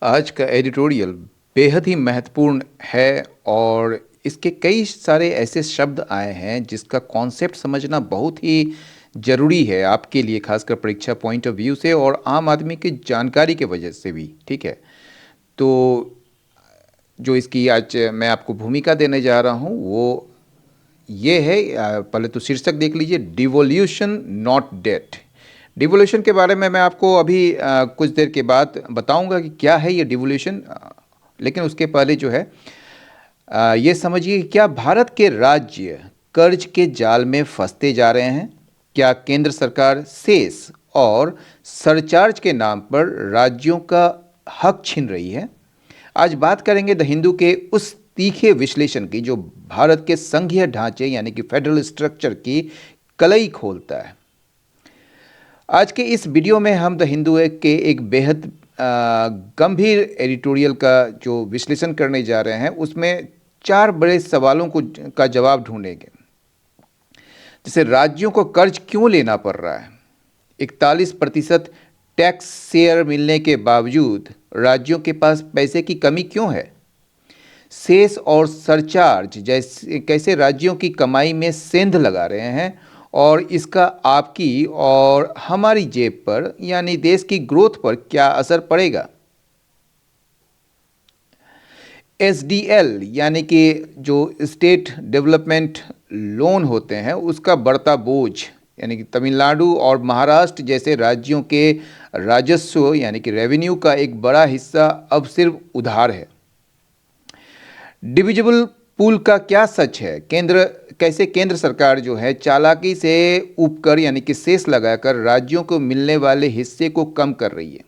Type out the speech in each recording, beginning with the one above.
आज का एडिटोरियल बेहद ही महत्वपूर्ण है और इसके कई सारे ऐसे शब्द आए हैं जिसका कॉन्सेप्ट समझना बहुत ही ज़रूरी है आपके लिए, खासकर परीक्षा पॉइंट ऑफ व्यू से और आम आदमी की जानकारी के वजह से भी। ठीक है, तो जो इसकी आज मैं आपको भूमिका देने जा रहा हूँ वो ये है, पहले तो शीर्षक देख लीजिए, डिवोल्यूशन नॉट डेथ। डिवोल्यूशन के बारे में मैं आपको अभी कुछ देर के बाद बताऊंगा कि क्या है ये डिवोल्यूशन। लेकिन उसके पहले जो है, ये समझिए कि क्या भारत के राज्य कर्ज के जाल में फंसते जा रहे हैं? क्या केंद्र सरकार सेस और सरचार्ज के नाम पर राज्यों का हक छीन रही है? आज बात करेंगे द हिंदू के उस तीखे विश्लेषण की जो भारत के संघीय ढांचे यानी कि फेडरल स्ट्रक्चर की कलई खोलता है। आज के इस वीडियो में हम द हिंदू के एक बेहद गंभीर एडिटोरियल का जो विश्लेषण करने जा रहे हैं उसमें चार बड़े सवालों का जवाब ढूंढेंगे। जैसे राज्यों को कर्ज क्यों लेना पड़ रहा है? 41% टैक्स शेयर मिलने के बावजूद राज्यों के पास पैसे की कमी क्यों है? सेस और सरचार्ज जैसे कैसे राज्यों की कमाई में सेंध लगा रहे हैं और इसका आपकी और हमारी जेब पर यानी देश की ग्रोथ पर क्या असर पड़ेगा? एसडीएल यानी कि जो स्टेट डेवलपमेंट लोन होते हैं उसका बढ़ता बोझ, यानी कि तमिलनाडु और महाराष्ट्र जैसे राज्यों के राजस्व यानी कि रेवेन्यू का एक बड़ा हिस्सा अब सिर्फ उधार है। डिविजिबल पूल का क्या सच है? कैसे केंद्र सरकार जो है चालाकी से उपकर यानी कि सेस लगाकर राज्यों को मिलने वाले हिस्से को कम कर रही है।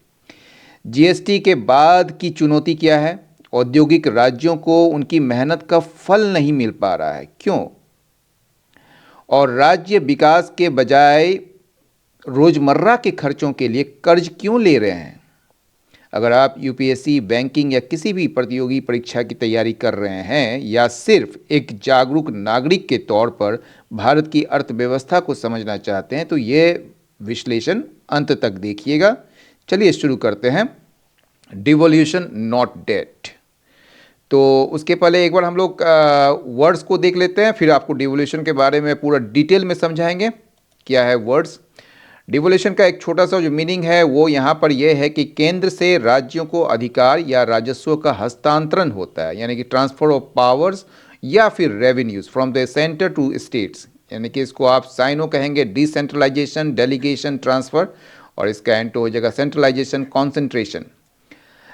जीएसटी के बाद की चुनौती क्या है? औद्योगिक राज्यों को उनकी मेहनत का फल नहीं मिल पा रहा है, क्यों? और राज्य विकास के बजाय रोजमर्रा के खर्चों के लिए कर्ज क्यों ले रहे हैं? अगर आप यूपीएससी, बैंकिंग या किसी भी प्रतियोगी परीक्षा की तैयारी कर रहे हैं या सिर्फ एक जागरूक नागरिक के तौर पर भारत की अर्थव्यवस्था को समझना चाहते हैं तो ये विश्लेषण अंत तक देखिएगा। चलिए शुरू करते हैं। Devolution not debt. तो उसके पहले एक बार हम लोग वर्ड्स को देख लेते हैं, फिर आपको डिवोल्यूशन के बारे में पूरा डिटेल में समझाएंगे क्या है वर्ड्स। डिवोल्यूशन का एक छोटा सा जो मीनिंग है वो यहाँ पर यह है कि केंद्र से राज्यों को अधिकार या राजस्व का हस्तांतरण होता है, यानी कि ट्रांसफर ऑफ पावर्स या फिर revenues from the centre to states, यानी कि इसको आप साइनो कहेंगे डिसेंट्रलाइजेशन, डेलीगेशन, ट्रांसफर, और इसका एंड हो जाएगा centralisation, concentration.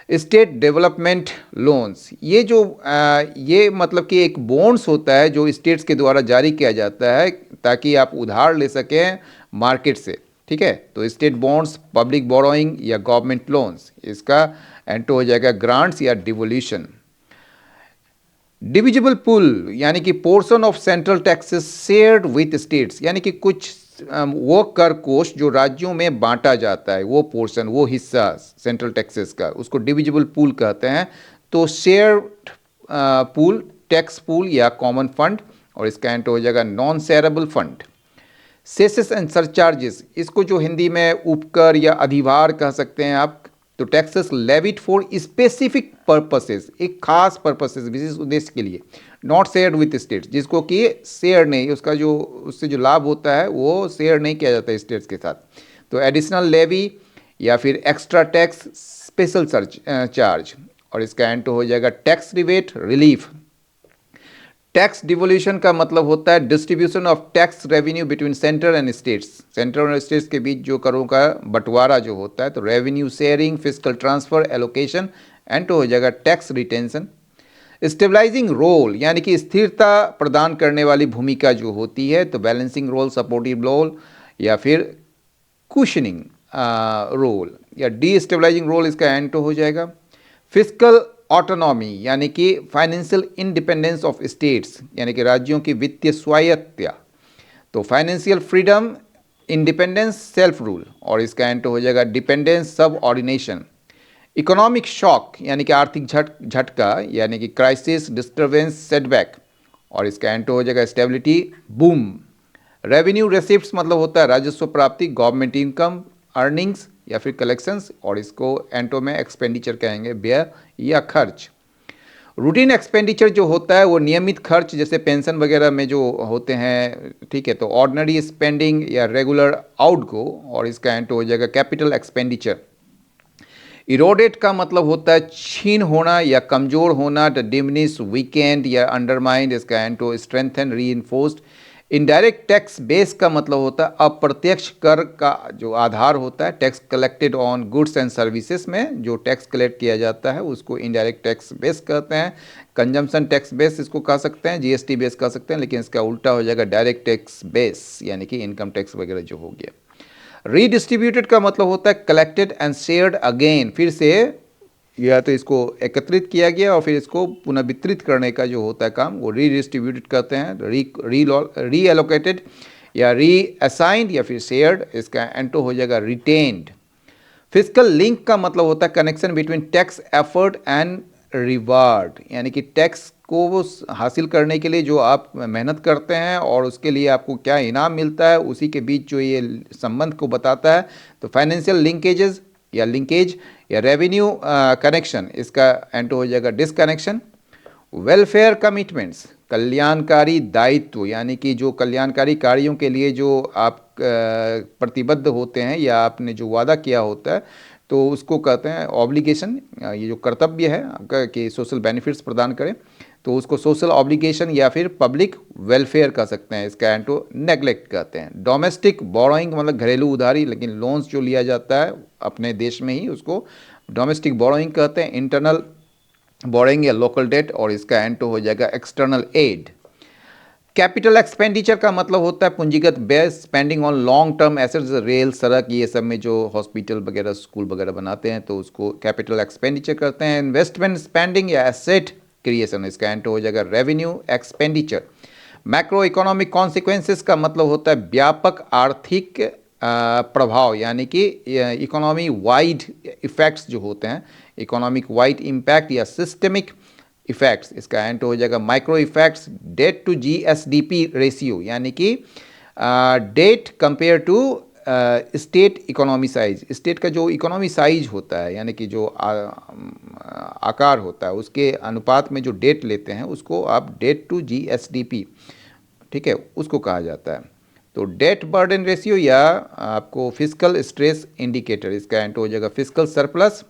State development loans, ये मतलब कि एक बॉन्ड्स होता है जो स्टेट्स के द्वारा जारी किया जाता है ताकि आप उधार ले सकें मार्केट से। ठीक है, तो स्टेट बॉन्ड्स, पब्लिक बोरोइंग या गवर्नमेंट लोन्स, इसका एंटो हो जाएगा ग्रांट्स या डिवोल्यूशन। डिविजिबल पूल यानी कि portion of central taxes shared with states, यानी कि कुछ वो कर कोष जो राज्यों में बांटा जाता है, वो पोर्शन, वो हिस्सा सेंट्रल टैक्सेस का, उसको डिविजिबल पूल कहते हैं। तो शेयर्ड पूल, टैक्स पूल या कॉमन फंड, और इसका एंटो हो जाएगा non shareable fund. सेसेस and surcharges, इसको जो हिंदी में उपकर या अधिभार कह सकते हैं आप। तो taxes levied for specific purposes, एक खास पर्पसेस, विशेष उद्देश्य के लिए। नॉट शेयर्ड विथ स्टेट्स, जिसको कि शेयर नहीं, उसका जो उससे जो लाभ होता है वो शेयर नहीं किया जाता है स्टेट्स के साथ। तो एडिशनल लेवी या फिर एक्स्ट्रा टैक्स, स्पेशल चार्ज, और इसका एंटो हो जाएगा tax rebate, relief. Tax devolution का मतलब होता है distribution of tax revenue between centre and states, centre और स्टेट्स के बीच जो करों का बंटवारा जो होता है। तो revenue sharing, fiscal transfer, allocation, and तो हो जाएगा टैक्स रिटेंशन। स्टेबलाइजिंग रोल यानी कि स्थिरता प्रदान करने वाली भूमिका जो होती है, तो बैलेंसिंग रोल, सपोर्टिव रोल या फिर कुशनिंग रोल या डीस्टेबलाइजिंग रोल, इसका एंड तो हो जाएगा। फिस्कल ऑटोनॉमी यानी कि फाइनेंशियल इंडिपेंडेंस ऑफ स्टेट्स, यानी कि राज्यों की वित्तीय स्वायत्तता। तो financial freedom, independence, self rule, और इसका एंड हो जाएगा डिपेंडेंस, सब ऑर्डिनेशन। इकोनॉमिक शॉक यानी कि आर्थिक झटका, यानी कि क्राइसिस, डिस्टर्बेंस, सेटबैक, और इसका एंड हो जाएगा स्टेबिलिटी, बूम। रेवेन्यू रिसिप्ट्स मतलब होता है राजस्व प्राप्ति, गवर्नमेंट इनकम, अर्निंग्स या फिर कलेक्शंस, और इसको एंटो में एक्सपेंडिचर कहेंगे, व्यय या खर्च। रूटीन एक्सपेंडिचर जो होता है वो नियमित खर्च, जैसे पेंशन वगैरह में जो होते हैं, ठीक है। तो ऑर्डिनरी स्पेंडिंग या रेगुलर आउटगो, और इसका एंटो हो जाएगा कैपिटल एक्सपेंडिचर। इरोडेट का मतलब होता है छीन होना या कमजोर होना, द डिमिनिश, वीकेंड या अंडरमाइंड, इसका एंटो strengthen, reinforced. Indirect tax base का मतलब होता है अप्रत्यक्ष कर का जो आधार होता है, tax collected on goods and services में जो टैक्स कलेक्ट किया जाता है उसको इनडायरेक्ट टैक्स बेस कहते हैं। कंजम्पशन टैक्स बेस इसको कह सकते हैं, जीएसटी बेस कह सकते हैं, लेकिन इसका उल्टा हो जाएगा डायरेक्ट टैक्स बेस, यानी कि इनकम टैक्स वगैरह जो हो गया। रीडिस्ट्रीब्यूटेड का मतलब होता है कलेक्टेड एंड शेयर्ड अगेन, फिर से या तो इसको एकत्रित किया गया और फिर इसको पुनः वितरित करने का जो होता है काम, वो रीडिस्ट्रीब्यूटेड कहते हैं। री एलोकेटेड या री असाइंड या फिर शेयर्ड, इसका एंटो हो जाएगा रिटेन्ड। फिजिकल लिंक का मतलब होता है connection between tax effort and reward, यानी कि टैक्स को वो हासिल करने के लिए जो आप मेहनत करते हैं और उसके लिए आपको क्या इनाम मिलता है, उसी के बीच जो ये संबंध को बताता है। तो फाइनेंशियल लिंकेजेस या लिंकेज या रेवेन्यू कनेक्शन, इसका एंटो हो जाएगा डिसकनेक्शन। वेलफेयर कमिटमेंट्स, कल्याणकारी दायित्व, यानी कि जो कल्याणकारी कार्यों के लिए जो आप प्रतिबद्ध होते हैं या आपने जो वादा किया होता है, तो उसको कहते हैं ऑब्लिगेशन। ये जो कर्तव्य है आपका कि सोशल बेनिफिट्स प्रदान करें, तो उसको सोशल ऑब्लिगेशन या फिर पब्लिक वेलफेयर कह सकते हैं, इसका एंटो नेग्लेक्ट कहते हैं। डोमेस्टिक बोरोइंग मतलब घरेलू उधारी, लेकिन लोन्स जो लिया जाता है अपने देश में ही, उसको डोमेस्टिक बोरोइंग कहते हैं। इंटरनल बोरोइंग या लोकल डेट, और इसका एंटो हो जाएगा एक्सटर्नल एड। कैपिटल एक्सपेंडिचर का मतलब होता है पूंजीगत व्यय, spending on long term assets, rail, सड़क, ये सब में जो हॉस्पिटल वगैरह, स्कूल वगैरह बनाते हैं, तो उसको कैपिटल एक्सपेंडिचर करते हैं। इन्वेस्टमेंट स्पेंडिंग या एसेट क्रिएशन, इसका एंटो हो जाएगा revenue expenditure. Macro economic consequences का मतलब होता है व्यापक आर्थिक प्रभाव, यानी कि इकोनॉमी वाइड इफेक्ट्स जो होते हैं, इकोनॉमिक वाइड इम्पैक्ट या सिस्टमिक इफेक्ट्स, इसका एंटो हो जाएगा micro effects. Debt to GSDP ratio, यानी कि debt compare to state economy size, state का जो इकोनॉमी साइज होता है, यानी कि जो आकार होता है, उसके अनुपात में जो डेट लेते हैं उसको आप डेट टू जीएसडीपी, ठीक है, उसको कहा जाता है। तो डेट बर्डन रेशियो या आपको फिजिकल स्ट्रेस इंडिकेटर, इसका एंटो हो जाएगा फिजिकल सरप्लस।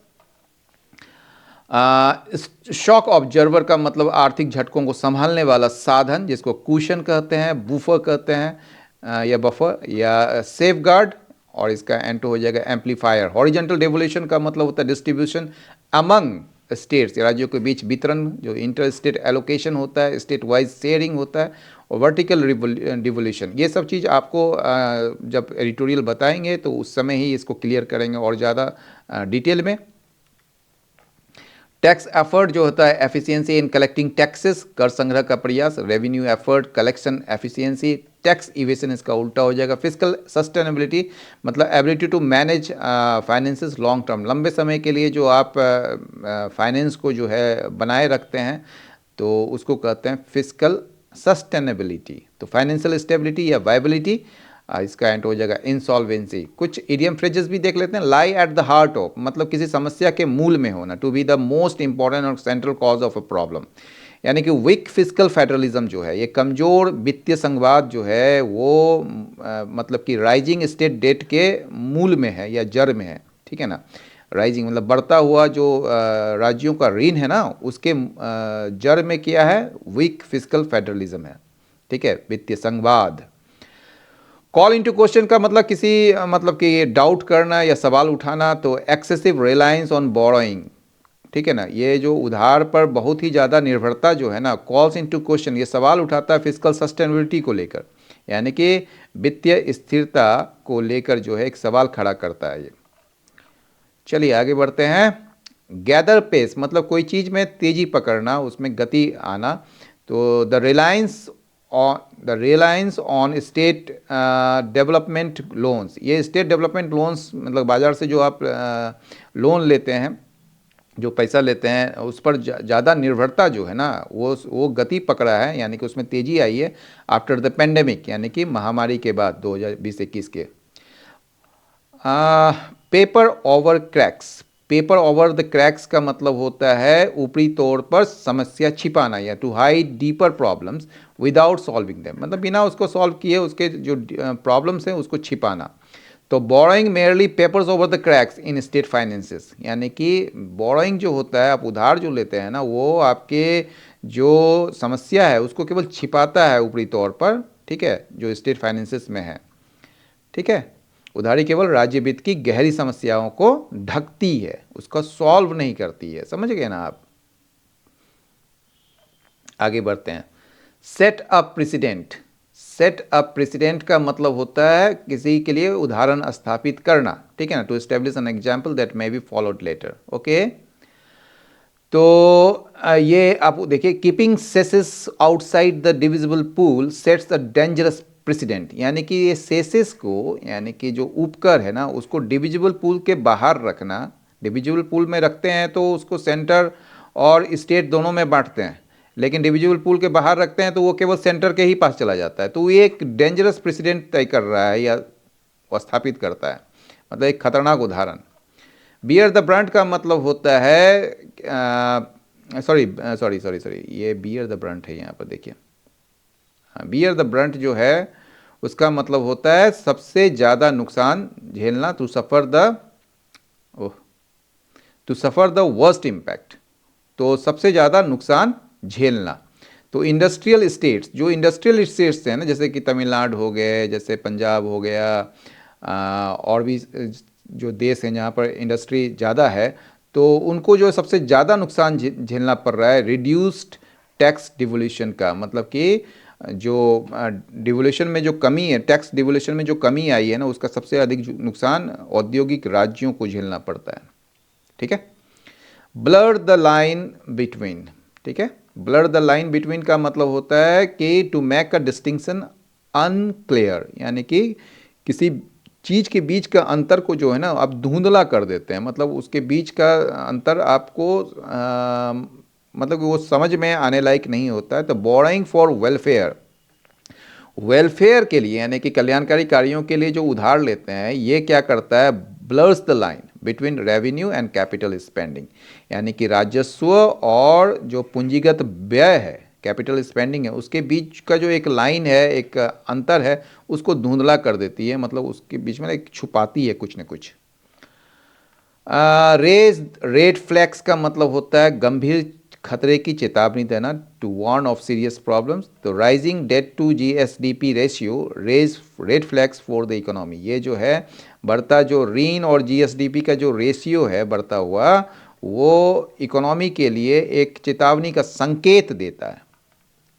शॉक ऑब्जर्वर का मतलब आर्थिक झटकों को संभालने वाला साधन, जिसको कुशन कहते हैं, बूफर कहते हैं या बफर या सेफ गार्ड, और इसका एंटो हो जाएगा एम्पलीफायर। हॉरिजेंटल डेवोल्यूशन का मतलब होता है डिस्ट्रीब्यूशन अमंग स्टेट्स, राज्यों के बीच वितरण, जो इंटर स्टेट एलोकेशन होता है, स्टेट वाइज शेयरिंग होता है, और वर्टिकल डिवोल्यूशन। ये सब चीज़ आपको जब एडिटोरियल बताएंगे तो उस समय ही इसको क्लियर करेंगे और ज़्यादा डिटेल में। टैक्स एफर्ट जो होता है एफिशिएंसी इन कलेक्टिंग टैक्सेस, कर संग्रह का प्रयास, revenue effort, collection efficiency. Tax evasion इसका उल्टा हो जाएगा। फिजिकल सस्टेनेबिलिटी मतलब ability to manage finances long term, लंबे समय के लिए जो आप फाइनेंस को जो है बनाए रखते हैं, तो उसको कहते हैं फिजिकल सस्टेनेबिलिटी। तो फाइनेंशियल स्टेबिलिटी या वायबिलिटी, इसका एंड हो जाएगा इंसॉल्वेंसी। कुछ इडियम फ्रेजेस भी देख लेते हैं। Lie at the heart of मतलब किसी समस्या के मूल में होना, to be the most important और central cause of a problem, यानी कि वीक फिजिकल फेडरलिज्म जो है, ये कमज़ोर वित्तीय संघवाद जो है वो मतलब कि राइजिंग स्टेट डेट के मूल में है या जड़ में है, ठीक है ना। राइजिंग मतलब बढ़ता हुआ जो राज्यों का ऋण है ना, उसके जड़ में क्या है, वीक फिजिकल फेडरलिज्म है, ठीक है, वित्तीय संघवाद। कॉल इनटू क्वेश्चन का मतलब किसी मतलब कि डाउट करना या सवाल उठाना, तो एक्सेसिव रिलायंस ऑन बोरोइंग, ठीक है ना, ये जो उधार पर बहुत ही ज़्यादा निर्भरता जो है ना, कॉल्स इनटू क्वेश्चन, ये सवाल उठाता है फिजिकल सस्टेनेबिलिटी को लेकर, यानी कि वित्तीय स्थिरता को लेकर जो है एक सवाल खड़ा करता है ये। चलिए आगे बढ़ते हैं। गैदर पेस मतलब कोई चीज़ में तेज़ी पकड़ना, उसमें गति आना। तो the reliance on state development loans, ये स्टेट डेवलपमेंट लोन्स मतलब बाज़ार से जो आप लोन लेते हैं, जो पैसा लेते हैं, उस पर ज़्यादा निर्भरता जो है ना, वो गति पकड़ा है, यानी कि उसमें तेज़ी आई है आफ्टर द पेंडेमिक, यानी कि महामारी के बाद 2020-21 के। Paper over cracks, paper over the cracks का मतलब होता है ऊपरी तौर पर समस्या छिपाना, या to hide deeper problems without solving them, मतलब बिना उसको सॉल्व किए उसके जो प्रॉब्लम्स हैं उसको छिपाना। तो borrowing merely papers over the cracks in state finances, यानी कि बोरोइंग जो होता है, आप उधार जो लेते हैं ना, वो आपके जो समस्या है उसको केवल छिपाता है ऊपरी तौर पर, ठीक है, जो स्टेट फाइनेंसेस में है। ठीक है, उधारी केवल राज्य वित्त की गहरी समस्याओं को ढकती है, उसका सॉल्व नहीं करती है। समझ गए ना आप? आगे बढ़ते हैं। Set up president, set up president का मतलब होता है किसी के लिए उदाहरण स्थापित करना, ठीक है ना, to establish an example that may be followed later. Okay, तो ये आप देखिए, keeping cesses outside the divisible pool sets the dangerous precedent, यानी कि ये सेसेस को, यानी कि जो उपकर है ना, उसको डिविजिबल पूल के बाहर रखना। डिविजिबल पूल में रखते हैं तो उसको सेंटर और स्टेट दोनों में बांटते हैं, लेकिन डिविजिबल पूल के बाहर रखते हैं तो वो केवल सेंटर के ही पास चला जाता है। तो ये एक डेंजरस प्रेसिडेंट तय कर रहा है या स्थापित करता है, मतलब एक खतरनाक उदाहरण। बियर द ब्रंट का मतलब होता है, सॉरी सॉरी सॉरी सॉरी, ये बियर द ब्रंट है यहाँ पर, देखिए। हाँ, बियर द ब्रंट जो है उसका मतलब होता है सबसे ज़्यादा नुकसान झेलना, to suffer the, oh, to suffer the worst impact, तो सबसे ज़्यादा नुकसान झेलना। तो इंडस्ट्रियल स्टेट्स, जो इंडस्ट्रियल स्टेट्स हैं ना, जैसे कि तमिलनाडु हो गए, जैसे पंजाब हो गया, और भी जो देश हैं जहाँ पर इंडस्ट्री ज़्यादा है, तो उनको जो सबसे ज़्यादा नुकसान झेलना पड़ रहा है रिड्यूस्ड टैक्स डिवोल्यूशन का, मतलब कि जो डिवोल्यूशन में जो कमी है, टैक्स डिवोल्यूशन में जो कमी आई है ना, उसका सबसे अधिक नुकसान औद्योगिक राज्यों को झेलना पड़ता है। ठीक है, ब्लर द लाइन बिटवीन, ठीक है, ब्लर द लाइन बिटवीन का मतलब होता है कि to make a distinction unclear, यानी कि किसी चीज़ के बीच का अंतर को जो है ना आप धुंधला कर देते हैं, मतलब उसके बीच का अंतर आपको मतलब कि वो समझ में आने लायक नहीं होता है। तो बोरोइंग फॉर वेलफेयर, वेलफेयर के लिए यानी कि कल्याणकारी कार्यों के लिए जो उधार लेते हैं, ये क्या करता है, blurs the line between revenue and capital spending, यानी कि राजस्व और जो पूंजीगत व्यय है, कैपिटल स्पेंडिंग है, उसके बीच का जो एक लाइन है, एक अंतर है, उसको धुंधला कर देती है, मतलब उसके बीच में एक छुपाती है कुछ न कुछ। रेज रेड फ्लैग्स का मतलब होता है गंभीर खतरे की चेतावनी देना, to warn of serious problems. तो rising debt to GSDP ratio raise red flags for the economy, ये जो है बढ़ता जो ऋण और जीएसडीपी का जो रेशियो है बढ़ता हुआ, वो इकोनॉमी के लिए एक चेतावनी का संकेत देता है।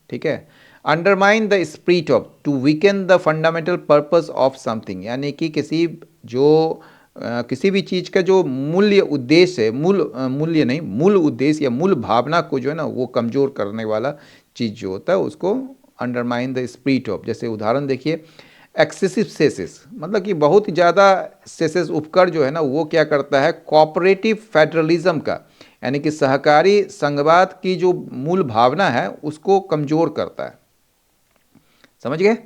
ठीक है, undermine the spirit of, to weaken the fundamental purpose of something, यानी कि किसी जो किसी भी चीज़ का जो मूल्य उद्देश्य है, मूल्य नहीं, मूल उद्देश्य या मूल भावना को जो है ना वो कमज़ोर करने वाला चीज़ जो होता है उसको अंडरमाइन द स्पिरिट ऑफ। जैसे उदाहरण देखिए, एक्सेसिव सेसेस, मतलब कि बहुत ही ज़्यादा सेसेस उपकर जो है ना वो क्या करता है, कोऑपरेटिव फेडरलिज्म का, यानी कि सहकारी संघवाद की जो मूल भावना है उसको कमज़ोर करता है। समझ गए?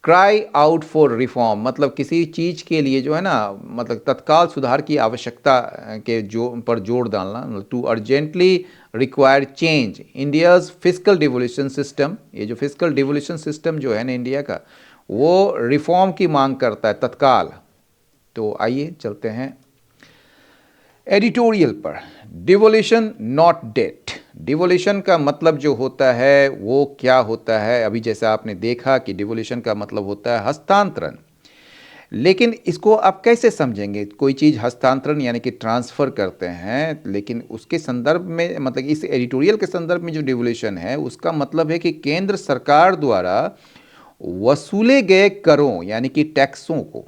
क्राई आउट फॉर रिफॉर्म, मतलब किसी चीज़ के लिए जो है ना, मतलब तत्काल सुधार की आवश्यकता के जो पर जोर डालना, to urgently require change India's fiscal devolution system, ये जो फिजिकल डिवोल्यूशन सिस्टम जो है ना इंडिया का, वो रिफॉर्म की मांग करता है तत्काल। तो आइए चलते हैं एडिटोरियल पर। डिवोल्यूशन नॉट डेट, डिवोल्यूशन का मतलब जो होता है वो क्या होता है, अभी जैसा आपने देखा कि डिवोल्यूशन का मतलब होता है हस्तांतरण, लेकिन इसको आप कैसे समझेंगे, कोई चीज़ हस्तांतरण यानी कि ट्रांसफ़र करते हैं, लेकिन उसके संदर्भ में, मतलब इस एडिटोरियल के संदर्भ में जो डिवोल्यूशन है उसका मतलब है कि केंद्र सरकार द्वारा वसूले गए करों यानी कि टैक्सों को,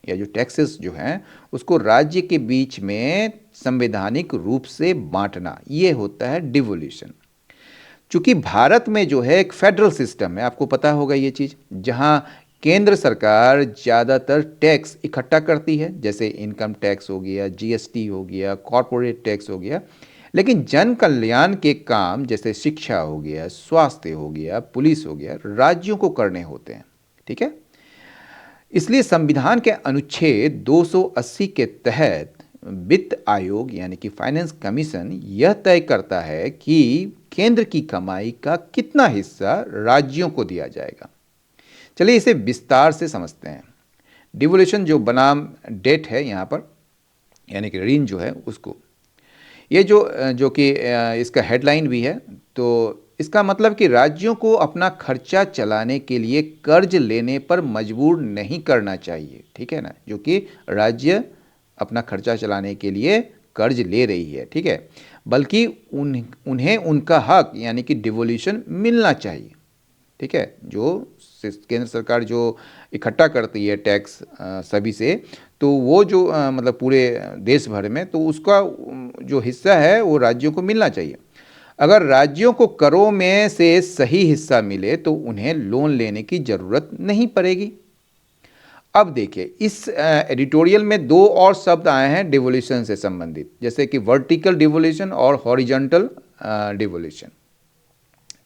या जो टैक्सेस जो हैं उसको राज्य के बीच में संवैधानिक रूप से बांटना, ये होता है डिवोल्यूशन। चूंकि भारत में जो है एक फेडरल सिस्टम है, आपको पता होगा ये चीज़, जहां केंद्र सरकार ज़्यादातर टैक्स इकट्ठा करती है, जैसे इनकम टैक्स हो गया, जीएसटी हो गया, कॉरपोरेट टैक्स हो गया, लेकिन जन कल्याण के काम जैसे शिक्षा हो गया, स्वास्थ्य हो गया, पुलिस हो गया, राज्यों को करने होते हैं। ठीक है, इसलिए संविधान के अनुच्छेद 280 के तहत वित्त आयोग यानी कि फाइनेंस कमीशन यह तय करता है कि केंद्र की कमाई का कितना हिस्सा राज्यों को दिया जाएगा। चलिए इसे विस्तार से समझते हैं। डिवोल्यूशन जो बनाम डेट है यहाँ पर, यानी कि ऋण जो है उसको, ये जो कि इसका हेडलाइन भी है, तो इसका मतलब कि राज्यों को अपना खर्चा चलाने के लिए कर्ज लेने पर मजबूर नहीं करना चाहिए, ठीक है ना, जो कि राज्य अपना खर्चा चलाने के लिए कर्ज ले रही है, ठीक है, बल्कि उन्हें उनका हक यानी कि डिवोल्यूशन मिलना चाहिए, ठीक है। जो केंद्र सरकार जो इकट्ठा करती है टैक्स सभी से, तो वो जो मतलब पूरे देश भर में, तो उसका जो हिस्सा है वो राज्यों को मिलना चाहिए। अगर राज्यों को करों में से सही हिस्सा मिले तो उन्हें लोन लेने की ज़रूरत नहीं पड़ेगी। अब देखिए इस एडिटोरियल में दो और शब्द आए हैं डिवोल्यूशन से संबंधित, जैसे कि वर्टिकल डिवोल्यूशन और हॉरिजॉन्टल डिवोल्यूशन,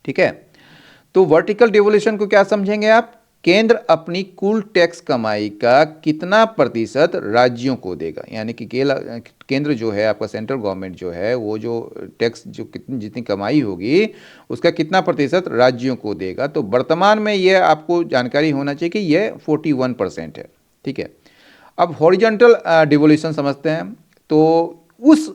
ठीक है। तो वर्टिकल डिवोल्यूशन को क्या समझेंगे आप? केंद्र अपनी कुल टैक्स कमाई का कितना प्रतिशत राज्यों को देगा, यानी कि केंद्र जो है आपका, सेंट्रल गवर्नमेंट जो है, वो जो टैक्स जो जितनी कमाई होगी उसका कितना प्रतिशत राज्यों को देगा। तो वर्तमान में ये आपको जानकारी होना चाहिए कि ये 41% है, ठीक है। अब हॉरिजॉन्टल डिवोल्यूशन समझते हैं। तो उस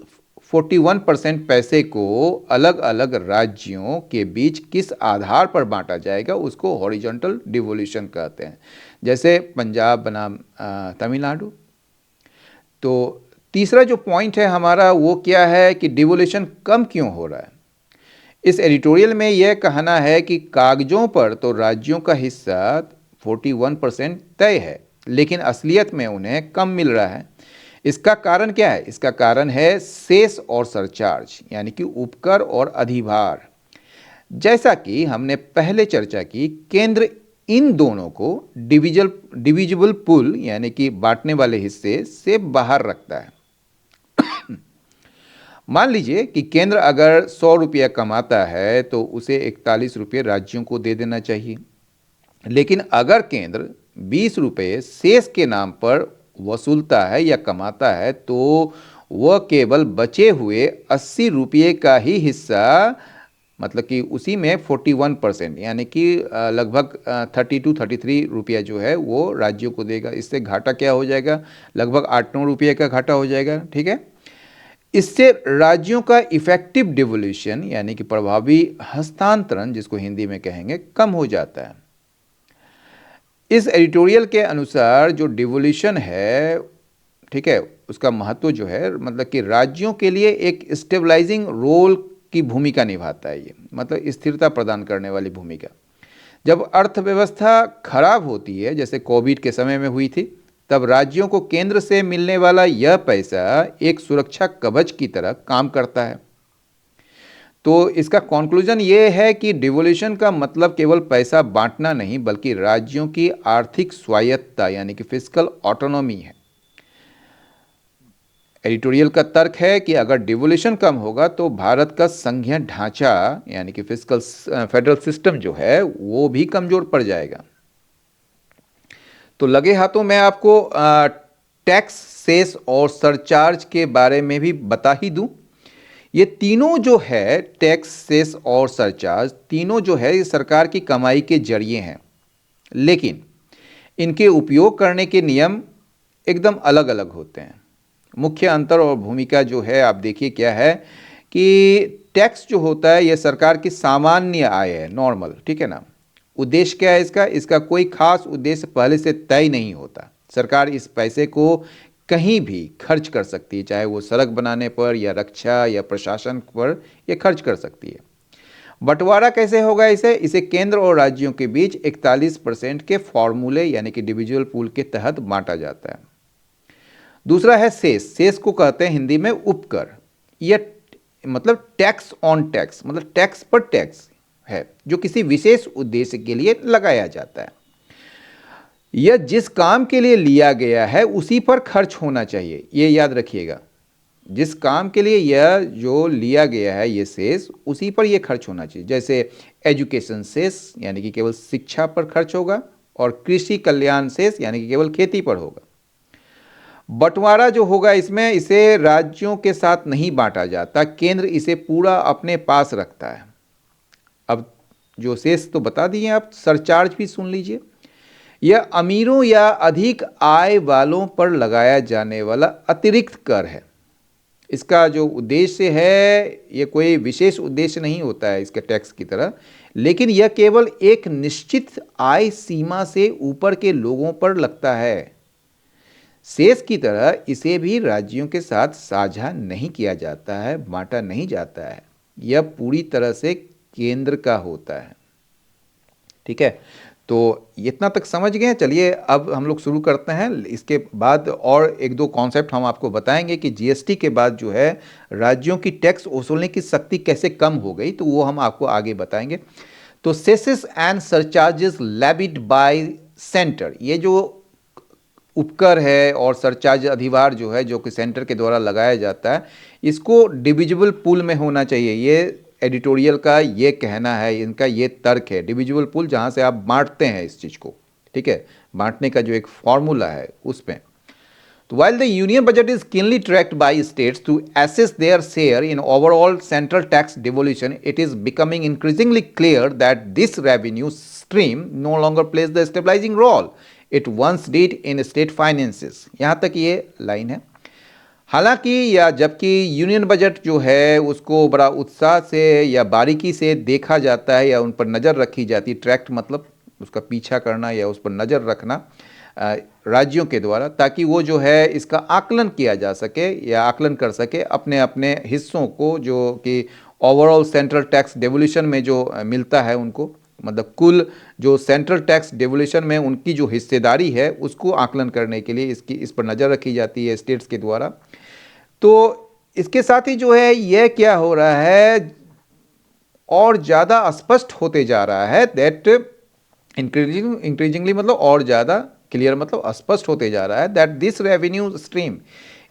41% पैसे को अलग अलग राज्यों के बीच किस आधार पर बांटा जाएगा उसको हॉरिजॉन्टल डिवोल्यूशन कहते हैं। जैसे पंजाब बनाम तमिलनाडु। तो तीसरा जो पॉइंट है हमारा वो क्या है कि डिवोल्यूशन कम क्यों हो रहा है। इस एडिटोरियल में यह कहना है कि कागजों पर तो राज्यों का हिस्सा 41% तय है, लेकिन असलियत में उन्हें कम मिल रहा है। इसका कारण क्या है? इसका कारण है सेस और सरचार्ज, यानी कि उपकर और अधिभार। जैसा कि हमने पहले चर्चा की, केंद्र इन दोनों को डिविजिबल पूल यानी कि बांटने वाले हिस्से से बाहर रखता है। मान लीजिए कि केंद्र अगर 100 रुपया कमाता है तो उसे 41 रुपये राज्यों को दे देना चाहिए। लेकिन अगर केंद्र 20 रुपये शेष के नाम पर वसूलता है या कमाता है तो वह केवल बचे हुए 80 रुपये का ही हिस्सा, मतलब कि उसी में 41% यानी कि लगभग 32-33 रुपया जो है वो राज्यों को देगा। इससे घाटा क्या हो जाएगा? लगभग 8-9 रुपये का घाटा हो जाएगा, ठीक है। इससे राज्यों का इफेक्टिव डिवोल्यूशन यानी कि प्रभावी हस्तांतरण, जिसको हिंदी में कहेंगे, कम हो जाता है। इस एडिटोरियल के अनुसार जो डिवोल्यूशन है, ठीक है, उसका महत्व जो है, मतलब कि राज्यों के लिए एक स्टेबलाइजिंग रोल की भूमिका निभाता है। ये मतलब स्थिरता प्रदान करने वाली भूमिका। जब अर्थव्यवस्था खराब होती है, जैसे कोविड के समय में हुई थी, तब राज्यों को केंद्र से मिलने वाला यह पैसा एक सुरक्षा कवच की तरह काम करता है। तो इसका कंक्लूजन ये है कि डिवोल्यूशन का मतलब केवल पैसा बांटना नहीं, बल्कि राज्यों की आर्थिक स्वायत्तता यानी कि फिस्कल ऑटोनॉमी है। एडिटोरियल का तर्क है कि अगर डिवोल्यूशन कम होगा तो भारत का संघीय ढांचा यानी कि फिस्कल फेडरल सिस्टम जो है वो भी कमजोर पड़ जाएगा। तो लगे हाथों मैं आपको टैक्स, सेस और सरचार्ज के बारे में भी बता ही दूं। ये तीनों जो है, टैक्स, सेस और सरचार्ज, तीनों जो है ये सरकार की कमाई के जरिए हैं, लेकिन इनके उपयोग करने के नियम एकदम अलग अलग होते हैं। मुख्य अंतर और भूमिका जो है आप देखिए क्या है कि टैक्स जो होता है यह सरकार की सामान्य आय है, नॉर्मल, ठीक है ना। उद्देश्य क्या है इसका? इसका कोई खास उद्देश्य पहले से तय नहीं होता। सरकार इस पैसे को कहीं भी खर्च कर सकती है, चाहे वो सड़क बनाने पर या रक्षा या प्रशासन पर ये खर्च कर सकती है। बंटवारा कैसे होगा? इसे केंद्र और राज्यों के बीच 41% के फॉर्मूले यानी कि डिविजिबल पूल के तहत बांटा जाता है। दूसरा है सेस। सेस को कहते हैं हिंदी में उपकर। यह मतलब टैक्स ऑन टैक्स, मतलब टैक्स पर टैक्स है जो किसी विशेष उद्देश्य के लिए लगाया जाता है। यह जिस काम के लिए लिया गया है उसी पर खर्च होना चाहिए, ये याद रखिएगा। जिस काम के लिए यह जो लिया गया है ये सेस, उसी पर यह खर्च होना चाहिए। जैसे एजुकेशन सेस यानी कि केवल शिक्षा पर खर्च होगा, और कृषि कल्याण सेस यानी कि केवल खेती पर होगा। बंटवारा जो होगा इसमें, इसे राज्यों के साथ नहीं बांटा जाता, केंद्र इसे पूरा अपने पास रखता है। अब जो शेष तो बता दिए, आप सरचार्ज भी सुन लीजिए। यह अमीरों या अधिक आय वालों पर लगाया जाने वाला अतिरिक्त कर है। इसका जो उद्देश्य है, ये कोई विशेष उद्देश्य नहीं होता है इसके टैक्स की तरह, लेकिन यह केवल एक निश्चित आय सीमा से ऊपर के लोगों पर लगता है। शेष की तरह इसे भी राज्यों के साथ साझा नहीं किया जाता है, बांटा नहीं जाता है। यह पूरी तरह से केंद्र का होता है। ठीक है, तो इतना तक समझ गए। चलिए अब हम लोग शुरू करते हैं। इसके बाद और एक दो कॉन्सेप्ट हम आपको बताएंगे कि जीएसटी के बाद जो है राज्यों की टैक्स वसूलने की शक्ति कैसे कम हो गई, तो वो हम आपको आगे बताएंगे। तो सेसेस and surcharges levied bye centre, ये जो उपकर है और सरचार्ज अधिभार जो है, जो कि सेंटर के द्वारा लगाया जाता है, इसको डिविजिबल पूल में होना चाहिए। ये एडिटोरियल का ये कहना है, इनका ये तर्क है। डिविजिबल पूल जहाँ से आप बांटते हैं इस चीज़ को, ठीक है, बांटने का जो एक फॉर्मूला है उसमें। तो while the union budget is keenly tracked by states to assess their share in overall central tax devolution, it is becoming increasingly clear that this revenue stream no longer plays the stabilizing role it once did in state finances। यहाँ तक ये line है। हालांकि या जबकि union budget जो है उसको बड़ा उत्साह से या बारीकी से देखा जाता है या उन पर नज़र रखी जाती है, ट्रैक्ट मतलब उसका पीछा करना या उस पर नज़र रखना राज्यों के द्वारा, ताकि वो जो है इसका आकलन किया जा सके या आकलन कर सके अपने अपने हिस्सों को, जो कि ओवरऑल सेंट्रल टैक्स डेवोल्यूशन में जो मिलता है उनको, मतलब कुल जो सेंट्रल टैक्स डेवोल्यूशन में उनकी जो हिस्सेदारी है उसको आकलन करने के लिए इस पर नज़र रखी जाती है स्टेट्स के द्वारा। तो इसके साथ ही जो है यह क्या हो रहा है, और ज़्यादा स्पष्ट होते जा रहा है, दैट इंक्रीजिंगली मतलब और ज़्यादा, क्लियर मतलब स्पष्ट होते जा रहा है, दैट दिस रेवेन्यू स्ट्रीम,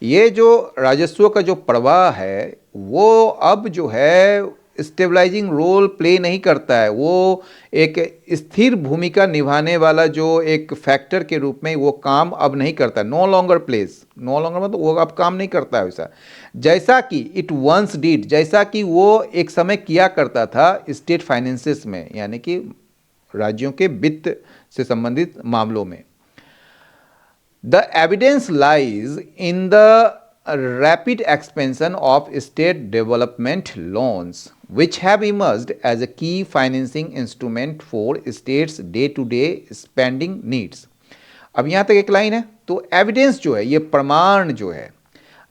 ये जो राजस्व का जो प्रवाह है वो अब जो है स्टेबलाइजिंग रोल प्ले नहीं करता है। वो एक स्थिर भूमिका निभाने वाला जो एक फैक्टर के रूप में वो काम अब नहीं करता। No longer place, no longer मतलब वो अब काम नहीं करता है वैसा, जैसा कि इट वंस डिड, जैसा कि वो एक समय किया करता था स्टेट फाइनेंसेस में, यानी कि राज्यों के वित्त से संबंधित मामलों में। The evidence lies in the rapid expansion of state development loans, which have emerged as a key financing instrument for states' day-to-day spending needs। अब यहाँ तक एक लाइन है, तो एविडेंस जो है, ये प्रमाण जो है,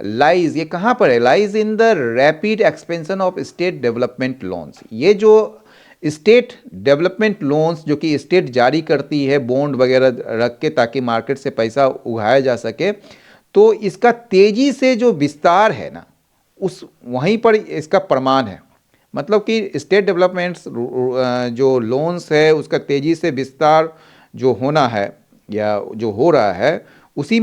लाइज, ये कहाँ पर है, lies in the rapid expansion of state development loans. ये जो स्टेट डेवलपमेंट लोन्स जो कि स्टेट जारी करती है बॉन्ड वगैरह रख के ताकि मार्केट से पैसा उगाया जा सके, तो इसका तेज़ी से जो विस्तार है ना, उस वहीं पर इसका प्रमाण है। मतलब कि स्टेट डेवलपमेंट्स जो लोन्स है उसका तेज़ी से विस्तार जो होना है या जो हो रहा है, उसी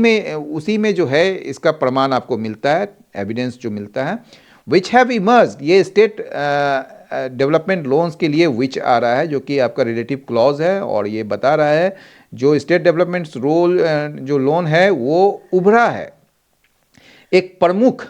में जो है इसका प्रमाण आपको मिलता है, एविडेंस जो मिलता है। विच हैव इमर्ज्ड, ये स्टेट डेवलपमेंट लोन्स के लिए विच आ रहा है, जो कि आपका रिलेटिव क्लॉज है, और ये बता रहा है जो स्टेट डेवलपमेंट रोल जो लोन है वो उभरा है एक प्रमुख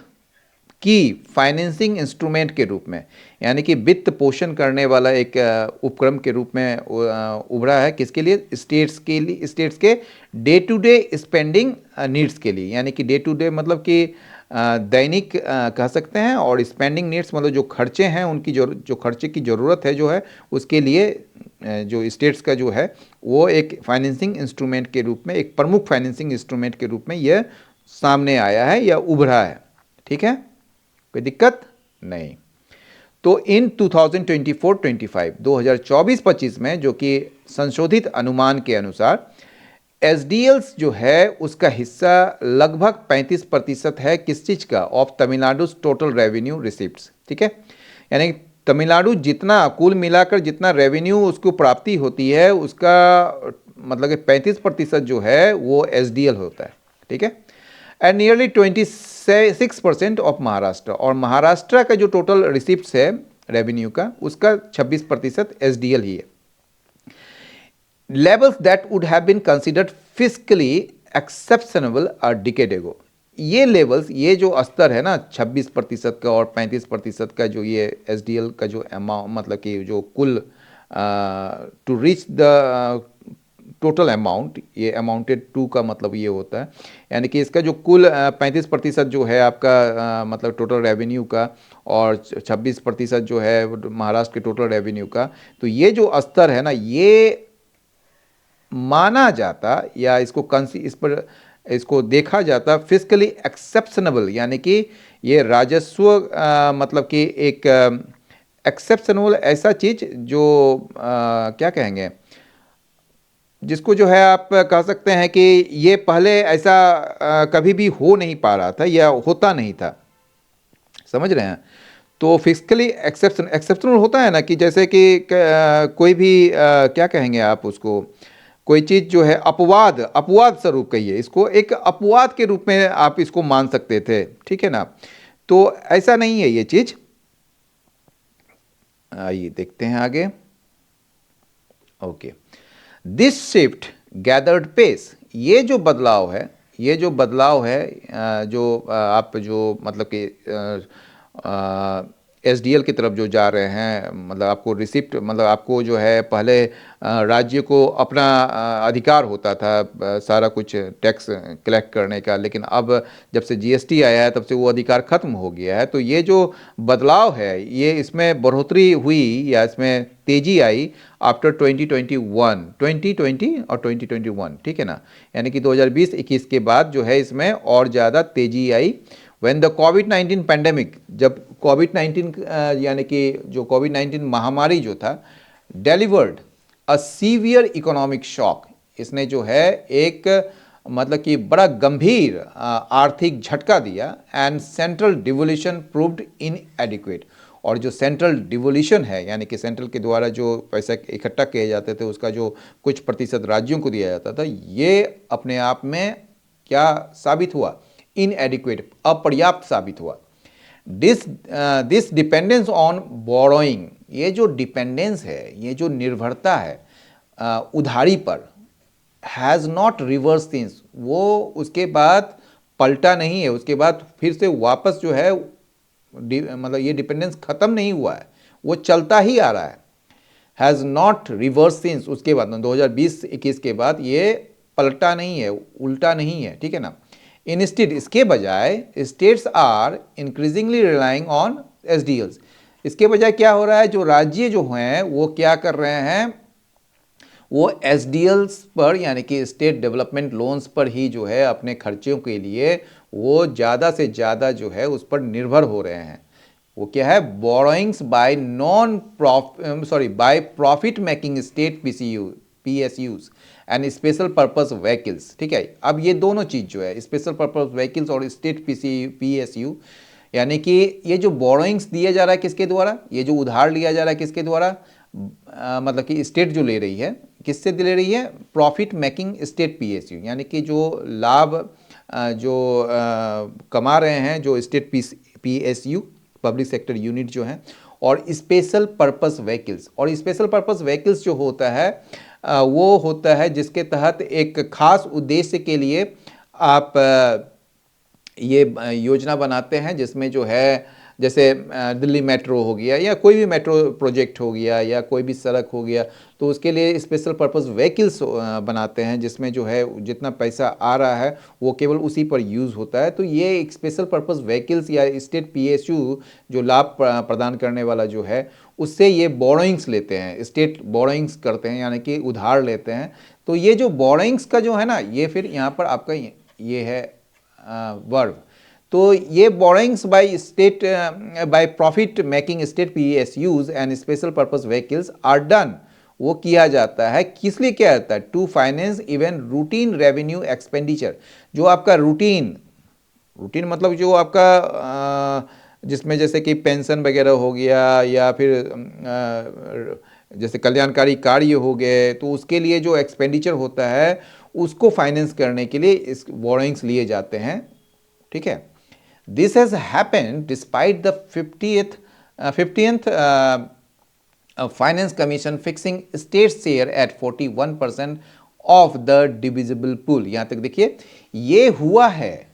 की फाइनेंसिंग इंस्ट्रूमेंट के रूप में, यानी कि वित्त पोषण करने वाला एक उपक्रम के रूप में उभरा है। किसके लिए, स्टेट्स के लिए, स्टेट्स के day to day spending needs के लिए, यानी कि डे टू डे मतलब कि दैनिक कह सकते हैं, और स्पेंडिंग नीड्स मतलब जो खर्चे हैं उनकी जो खर्चे की ज़रूरत है जो है उसके लिए जो स्टेट्स का जो है वो एक फाइनेंसिंग इंस्ट्रूमेंट के रूप में, एक प्रमुख फाइनेंसिंग इंस्ट्रूमेंट के रूप में यह सामने आया है या उभरा है। ठीक है, कोई दिक्कत नहीं। तो इन 2024-25 2024-25 में जो कि संशोधित अनुमान के अनुसार एसडीएल्स जो है उसका हिस्सा लगभग 35% है, किस चीज़ का, of Tamil Nadu total revenue receipts. ठीक है, यानी तमिलनाडु जितना कुल मिलाकर जितना रेवेन्यू उसको प्राप्ति होती है उसका मतलब कि 35% जो है वो एसडीएल होता है। ठीक है, एंड नियरली 26% ऑफ महाराष्ट्र, और महाराष्ट्र का जो टोटल रिसिप्ट्स है रेवेन्यू का उसका 26% एसडीएल ही है। Levels that would have been considered fiscally exceptionable a decade ago. ये लेवल्स, ये जो स्तर है ना 26% का और 35% का, जो ये एसडीएल का जो अमाउंट, मतलब कि जो कुल to reach the total amount, ये अमाउंटेड टू का मतलब ये होता है, यानी कि इसका जो कुल 35% जो है आपका मतलब टोटल रेवेन्यू का, और 26% जो है महाराष्ट्र के टोटल रेवेन्यू का। तो ये जो स्तर है ना, ये माना जाता, या इस पर इसको देखा जाता फिजिकली एक्सेप्शनेबल, यानी कि ये राजस्व मतलब कि एक एक्सेप्शनेबल ऐसा चीज जो क्या कहेंगे, जिसको जो है आप कह सकते हैं कि ये पहले ऐसा कभी भी हो नहीं पा रहा था या होता नहीं था, समझ रहे हैं। तो फिजिकली एक्सेप्शनल होता है ना, कि जैसे कि कोई भी क्या कहेंगे आप उसको, कोई चीज़ जो है अपवाद, अपवाद स्वरूप कहिए इसको, एक अपवाद के रूप में आप इसको मान सकते थे, ठीक है ना। तो ऐसा नहीं है ये चीज़। आइए देखते हैं आगे। Okay, this shift gathered pace, ये जो बदलाव है, ये जो बदलाव है जो आप जो मतलब कि एसडीएल की तरफ जो जा रहे हैं, मतलब आपको रिसिप्ट, मतलब आपको जो है पहले राज्य को अपना अधिकार होता था सारा कुछ टैक्स कलेक्ट करने का, लेकिन अब जब से जीएसटी आया है तब से वो अधिकार खत्म हो गया है। तो ये जो बदलाव है, ये इसमें बढ़ोतरी हुई या इसमें तेजी आई आफ्टर 2020 और 2021, ठीक है ना। यानी कि 2020-21 के बाद जो है इसमें और ज़्यादा तेजी आई। व्हेन द कोविड-19 पैंडेमिक, जब कोविड-19 यानी कि जो कोविड-19 महामारी जो था, delivered a severe economic shock, इसने जो है एक मतलब कि बड़ा गंभीर आर्थिक झटका दिया। एंड सेंट्रल डिवोल्यूशन प्रूव्ड इनएडिक्वेट, और जो सेंट्रल डिवोल्यूशन है, यानी कि सेंट्रल के द्वारा जो पैसा इकट्ठा किए जाते थे उसका जो कुछ प्रतिशत राज्यों को दिया जाता था, ये अपने आप में क्या साबित हुआ, इनएडिक्वेट, अपर्याप्त साबित हुआ। दिस डिपेंडेंस ऑन बोरोइंग, ये जो डिपेंडेंस है, ये जो निर्भरता है उधारी पर, हैज़ नॉट रिवर्स थिंग्स, वो उसके बाद पलटा नहीं है, उसके बाद फिर से वापस जो है मतलब ये डिपेंडेंस खत्म नहीं हुआ है, वो चलता ही आ रहा है। हैज़ नॉट रिवर्स सिंस, उसके बाद 2020-21 के बाद ये पलटा नहीं है, उल्टा नहीं है, ठीक है ना। इंस्टेड, इसके बजाय states are increasingly relying on SDLs, इसके बजाय क्या हो रहा है, जो राज्य जो हैं वो क्या कर रहे हैं, वो एसडीएल्स पर, यानी कि स्टेट डेवलपमेंट लोन्स पर ही जो है अपने खर्चों के लिए वो ज़्यादा से ज़्यादा जो है उस पर निर्भर हो रहे हैं। वो क्या है, borrowings by by profit making state PSUs and special purpose vehicles, ठीक है। अब ये दोनों चीज़ जो है, स्पेशल पर्पस व्हीकल्स और स्टेट पीएसयू, यानी कि ये जो बोरोइंग्स दिया जा रहा है किसके द्वारा, ये जो उधार लिया जा रहा है किसके द्वारा, मतलब कि स्टेट जो ले रही है, किससे ले रही है, प्रॉफिट मेकिंग स्टेट पीएसयू, यानी कि जो लाभ जो कमा रहे हैं जो state PSU, public sector unit जो है, और स्पेशल पर्पस व्हीकल्स। और स्पेशल पर्पस व्हीकल्स जो होता है वो होता है जिसके तहत एक खास उद्देश्य के लिए आप ये योजना बनाते हैं, जिसमें जो है जैसे दिल्ली मेट्रो हो गया या कोई भी मेट्रो प्रोजेक्ट हो गया या कोई भी सड़क हो गया, तो उसके लिए स्पेशल पर्पस व्हीकल्स बनाते हैं, जिसमें जो है जितना पैसा आ रहा है वो केवल उसी पर यूज़ होता है। तो ये एक स्पेशल पर्पस व्हीकल्स या स्टेट पीएसयू जो लाभ प्रदान करने वाला जो है, उससे ये बोरोइंग्स लेते हैं, स्टेट बोरोइंग्स करते हैं, यानी कि उधार लेते हैं। तो ये जो बोरोइंग्स का जो है ना, ये फिर यहाँ पर आपका ये है वर्ब। तो ये borrowings by state by profit making state PSUs and special purpose vehicles are done, वो किया जाता है किस लिए, किया जाता है, to finance even routine revenue expenditure, जो आपका रूटीन मतलब जो आपका जिसमें जैसे कि पेंशन वगैरह हो गया या फिर जैसे कल्याणकारी कार्य हो गए, तो उसके लिए जो एक्सपेंडिचर होता है उसको फाइनेंस करने के लिए इस बोरोइंग्स लिए जाते हैं, ठीक है। This has happened despite the 50th finance commission fixing state share eight 41% of the divisible pool. यहां तक देखिए, ये हुआ है,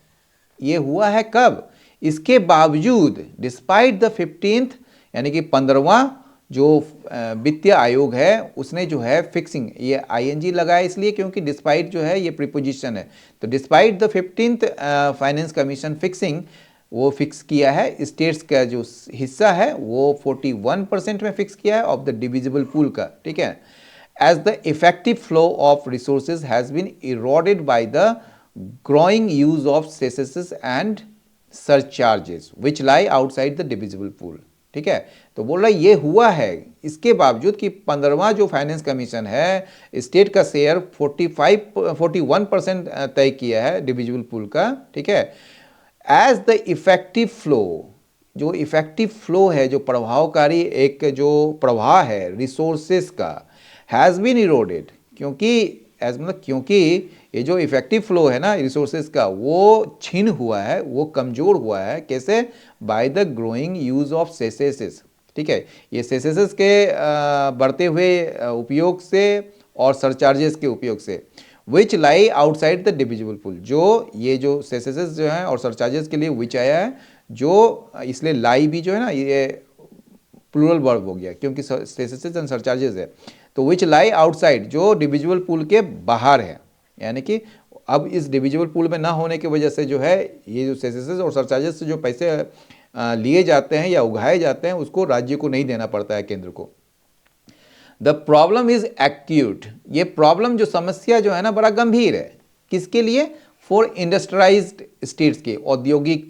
ये हुआ है कब? इसके बावजूद, डिस्पाइट द 15th, यानी कि 15वां जो वित्तीय आयोग है उसने जो है फिक्सिंग, ये आईएनजी लगाया इसलिए क्योंकि डिस्पाइट जो है ये प्रीपोजिशन है, तो despite the 15th finance commission fixing, वो फिक्स किया है स्टेट्स का जो हिस्सा है वो 41% में फिक्स किया है ऑफ द डिविजिबल पूल का, ठीक है। As the effective flow of resources has been eroded by the growing use of cesses and surcharges which lie outside the divisible pool, ठीक है। तो बोल रहा है ये हुआ है इसके बावजूद कि 15वां जो फाइनेंस कमीशन है स्टेट का शेयर 41% तय किया है डिविजिबल पूल का, ठीक है। एज द इफेक्टिव फ्लो, जो इफेक्टिव फ्लो है, जो प्रभावकारी एक जो प्रवाह है रिसोर्सेस का, हैज़ बीन इरोडेड, क्योंकि एज मतलब क्योंकि ये जो इफेक्टिव फ्लो है ना रिसोर्सेज का वो छीन हुआ है, वो कमज़ोर हुआ है। कैसे? By the growing use of cesses, ठीक है। ये सेसेसेस के बढ़ते हुए उपयोग से और सरचार्जेस के उपयोग से, विच lie outside the divisible pool, जो ये जो सेसेसेस जो हैं और सरचार्जेस के लिए विच आया है, जो इसलिए लाई भी जो है ना ये प्लूरल वर्ब हो गया क्योंकि सेसेसेस एंड सरचार्जेस है, तो विच लाई आउटसाइड जो डिविजिबल पूल के बाहर है, यानी कि अब इस डिविजिबल पूल में ना होने की वजह से जो है ये जो सेसेसेस और सरचार्जेस से जो पैसे लिए जाते हैं या उगाए जाते हैं उसको राज्य को नहीं देना पड़ता है, केंद्र को। द प्रॉब्लम इज एक्यूट, ये प्रॉब्लम जो समस्या जो है ना बड़ा गंभीर है। किसके लिए? फॉर इंडस्ट्रियलाइज्ड स्टेट्स के, औद्योगिक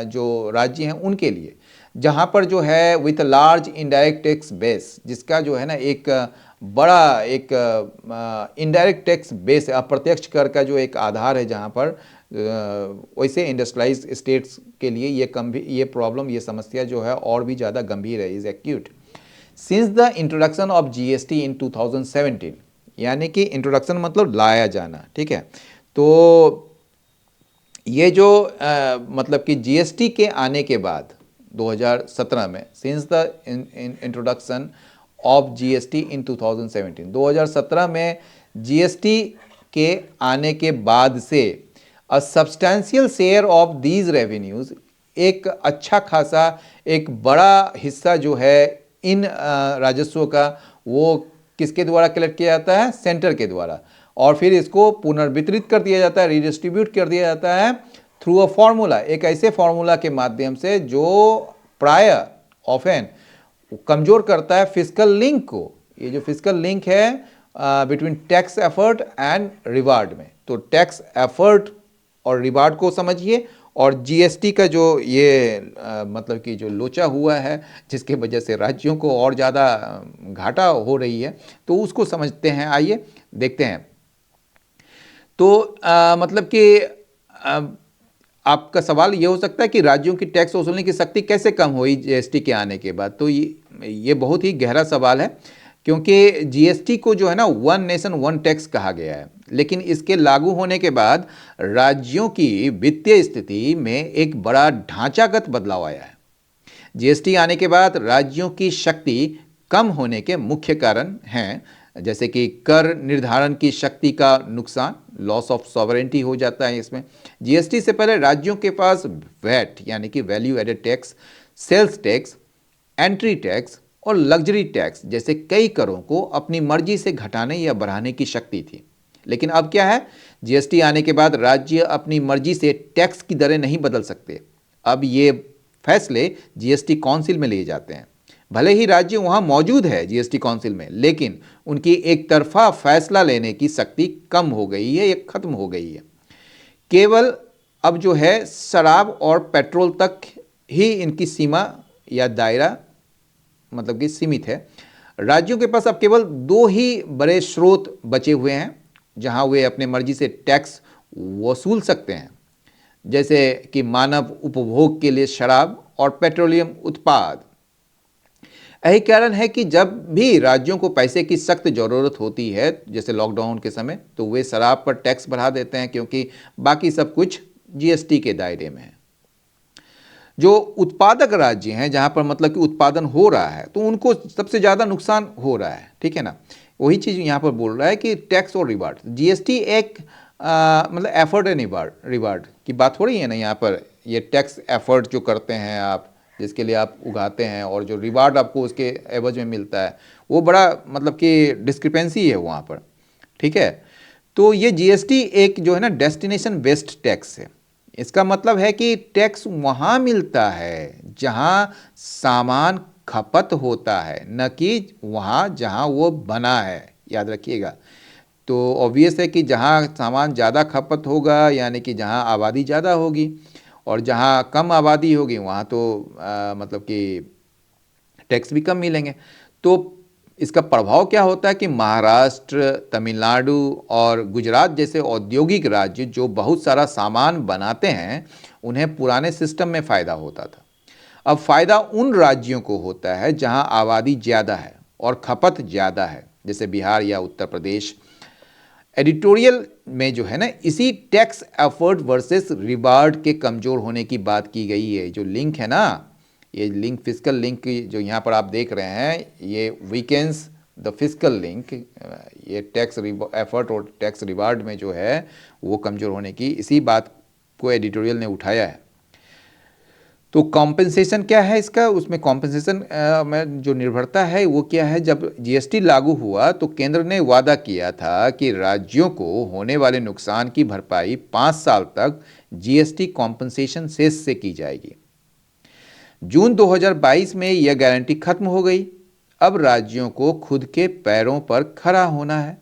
जो राज्य हैं उनके लिए, जहाँ पर जो है with large indirect tax base, जिसका जो है ना एक बड़ा एक इनडायरेक्ट टैक्स बेस, अप्रत्यक्ष कर का जो एक आधार है जहाँ पर, वैसे इंडस्ट्रियलाइज्ड स्टेट्स के लिए ये प्रॉब्लम, ये समस्या जो है और भी ज़्यादा गंभीर है, is acute. Since the introduction of GST in 2017, यानी कि इंट्रोडक्शन मतलब लाया जाना, ठीक है। तो ये जो मतलब कि जीएसटी के आने के बाद 2017 में, since the introduction of GST in 2017, 2017 में जीएसटी के आने के बाद से a substantial share of these revenues, एक अच्छा खासा एक बड़ा हिस्सा जो है इन राजस्व का वो किसके द्वारा कलेक्ट किया जाता है? सेंटर के द्वारा, और फिर इसको पुनर्वितरित कर दिया जाता है, रीडिस्ट्रीब्यूट कर दिया जाता है थ्रू अ फॉर्मूला, एक ऐसे फॉर्मूला के माध्यम से जो प्राय ऑफेन कमजोर करता है फिस्कल लिंक को। ये जो फिस्कल लिंक है between tax effort and reward में, तो टैक्स एफर्ट और रिवार्ड को समझिए, और जीएसटी का जो ये मतलब कि जो लोचा हुआ है जिसके वजह से राज्यों को और ज़्यादा घाटा हो रही है, तो उसको समझते हैं। आइए देखते हैं। तो मतलब कि आपका सवाल ये हो सकता है कि राज्यों की टैक्स वसूलने की शक्ति कैसे कम हुई जीएसटी के आने के बाद, तो ये बहुत ही गहरा सवाल है, क्योंकि जीएसटी को जो है ना वन नेशन वन टैक्स कहा गया है, लेकिन इसके लागू होने के बाद राज्यों की वित्तीय स्थिति में एक बड़ा ढांचागत बदलाव आया है। जीएसटी आने के बाद राज्यों की शक्ति कम होने के मुख्य कारण हैं, जैसे कि कर निर्धारण की शक्ति का नुकसान, लॉस ऑफ सॉवरेंटी हो जाता है इसमें। जीएसटी से पहले राज्यों के पास वैट यानी कि value added tax, sales tax, entry tax और लग्जरी टैक्स जैसे कई करों को अपनी मर्जी से घटाने या बढ़ाने की शक्ति थी। लेकिन अब क्या है? जीएसटी आने के बाद राज्य अपनी मर्जी से टैक्स की दरें नहीं बदल सकते। अब ये फैसले जीएसटी काउंसिल में लिए जाते हैं। भले ही राज्य वहां मौजूद है जीएसटी काउंसिल में, लेकिन उनकी एक तरफा फैसला लेने की शक्ति कम हो गई है या खत्म हो गई है। केवल अब जो है शराब और पेट्रोल तक ही इनकी सीमा या दायरा मतलब कि सीमित है। राज्यों के पास अब केवल दो ही बड़े स्रोत बचे हुए हैं जहां वे अपने मर्जी से टैक्स वसूल सकते हैं, जैसे कि मानव उपभोग के लिए शराब और पेट्रोलियम उत्पाद। यही कारण है कि जब भी राज्यों को पैसे की सख्त ज़रूरत होती है, जैसे लॉकडाउन के समय, तो वे शराब पर टैक्स बढ़ा देते हैं, क्योंकि बाकी सब कुछ जीएसटी के दायरे में है। जो उत्पादक राज्य हैं, जहाँ पर मतलब कि उत्पादन हो रहा है, तो उनको सबसे ज़्यादा नुकसान हो रहा है, ठीक है ना। वही चीज़ यहाँ पर बोल रहा है कि टैक्स और रिवार्ड, जीएसटी एक मतलब एफर्ट एंड रिवार्ड की बात हो रही है ना यहाँ पर। ये टैक्स एफर्ट जो करते हैं आप, जिसके लिए आप उगाते हैं, और जो रिवार्ड आपको उसके एवज में मिलता है, वो बड़ा मतलब कि डिस्क्रिपेंसी है वहाँ पर, ठीक है। तो ये जीएसटी एक जो है ना डेस्टिनेशन बेस्ड टैक्स है। इसका मतलब है कि टैक्स वहाँ मिलता है जहाँ सामान खपत होता है, न कि वहाँ जहाँ वो बना है, याद रखिएगा। तो ऑब्वियस है कि जहाँ सामान ज़्यादा खपत होगा, यानी कि जहाँ आबादी ज़्यादा होगी, और जहाँ कम आबादी होगी वहाँ तो मतलब कि टैक्स भी कम मिलेंगे। तो इसका प्रभाव क्या होता है कि महाराष्ट्र, तमिलनाडु और गुजरात जैसे औद्योगिक राज्य जो बहुत सारा सामान बनाते हैं, उन्हें पुराने सिस्टम में फ़ायदा होता था। अब फ़ायदा उन राज्यों को होता है जहां आबादी ज़्यादा है और खपत ज़्यादा है, जैसे बिहार या उत्तर प्रदेश। एडिटोरियल में जो है ना, इसी टैक्स एफर्ट वर्सेस रिवार्ड के कमज़ोर होने की बात की गई है। जो लिंक है ना, ये लिंक, फिजिकल लिंक जो यहाँ पर आप देख रहे हैं, ये वीकेंस द फिजिकल लिंक, ये टैक्स एफर्ट और टैक्स रिवार्ड में जो है वो कमज़ोर होने की, इसी बात को एडिटोरियल ने उठाया है। तो कॉम्पेंसेशन क्या है इसका, उसमें कॉम्पेंसेशन में जो निर्भरता है वो क्या है, जब जीएसटी लागू हुआ तो केंद्र ने वादा किया था कि राज्यों को होने वाले नुकसान की भरपाई 5 साल तक जीएसटी कॉम्पेंसेशन सेस से की जाएगी। जून 2022 में यह गारंटी खत्म हो गई। अब राज्यों को खुद के पैरों पर खड़ा होना है,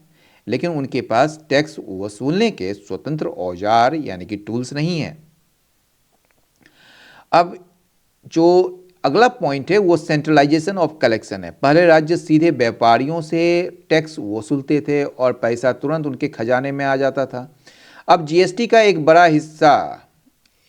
लेकिन उनके पास टैक्स वसूलने के स्वतंत्र औजार यानी कि टूल्स नहीं है। अब जो अगला पॉइंट है वो सेंट्रलाइजेशन ऑफ कलेक्शन है। पहले राज्य सीधे व्यापारियों से टैक्स वसूलते थे और पैसा तुरंत उनके खजाने में आ जाता था। अब जीएसटी का एक बड़ा हिस्सा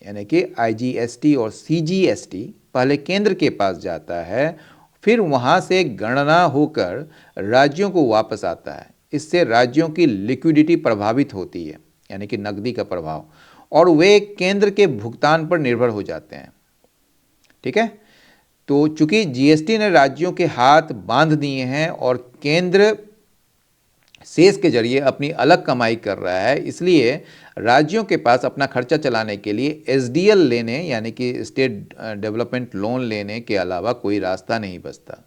यानी कि आईजीएसटी और सीजीएसटी पहले केंद्र के पास जाता है, फिर वहाँ से गणना होकर राज्यों को वापस आता है। इससे राज्यों की लिक्विडिटी प्रभावित होती है, यानी कि नकदी का प्रभाव, और वे केंद्र के भुगतान पर निर्भर हो जाते हैं, ठीक है। तो चूंकि जीएसटी ने राज्यों के हाथ बांध दिए हैं और केंद्र सेस के जरिए अपनी अलग कमाई कर रहा है, इसलिए राज्यों के पास अपना खर्चा चलाने के लिए एसडीएल लेने यानी कि स्टेट डेवलपमेंट लोन लेने के अलावा कोई रास्ता नहीं बचता।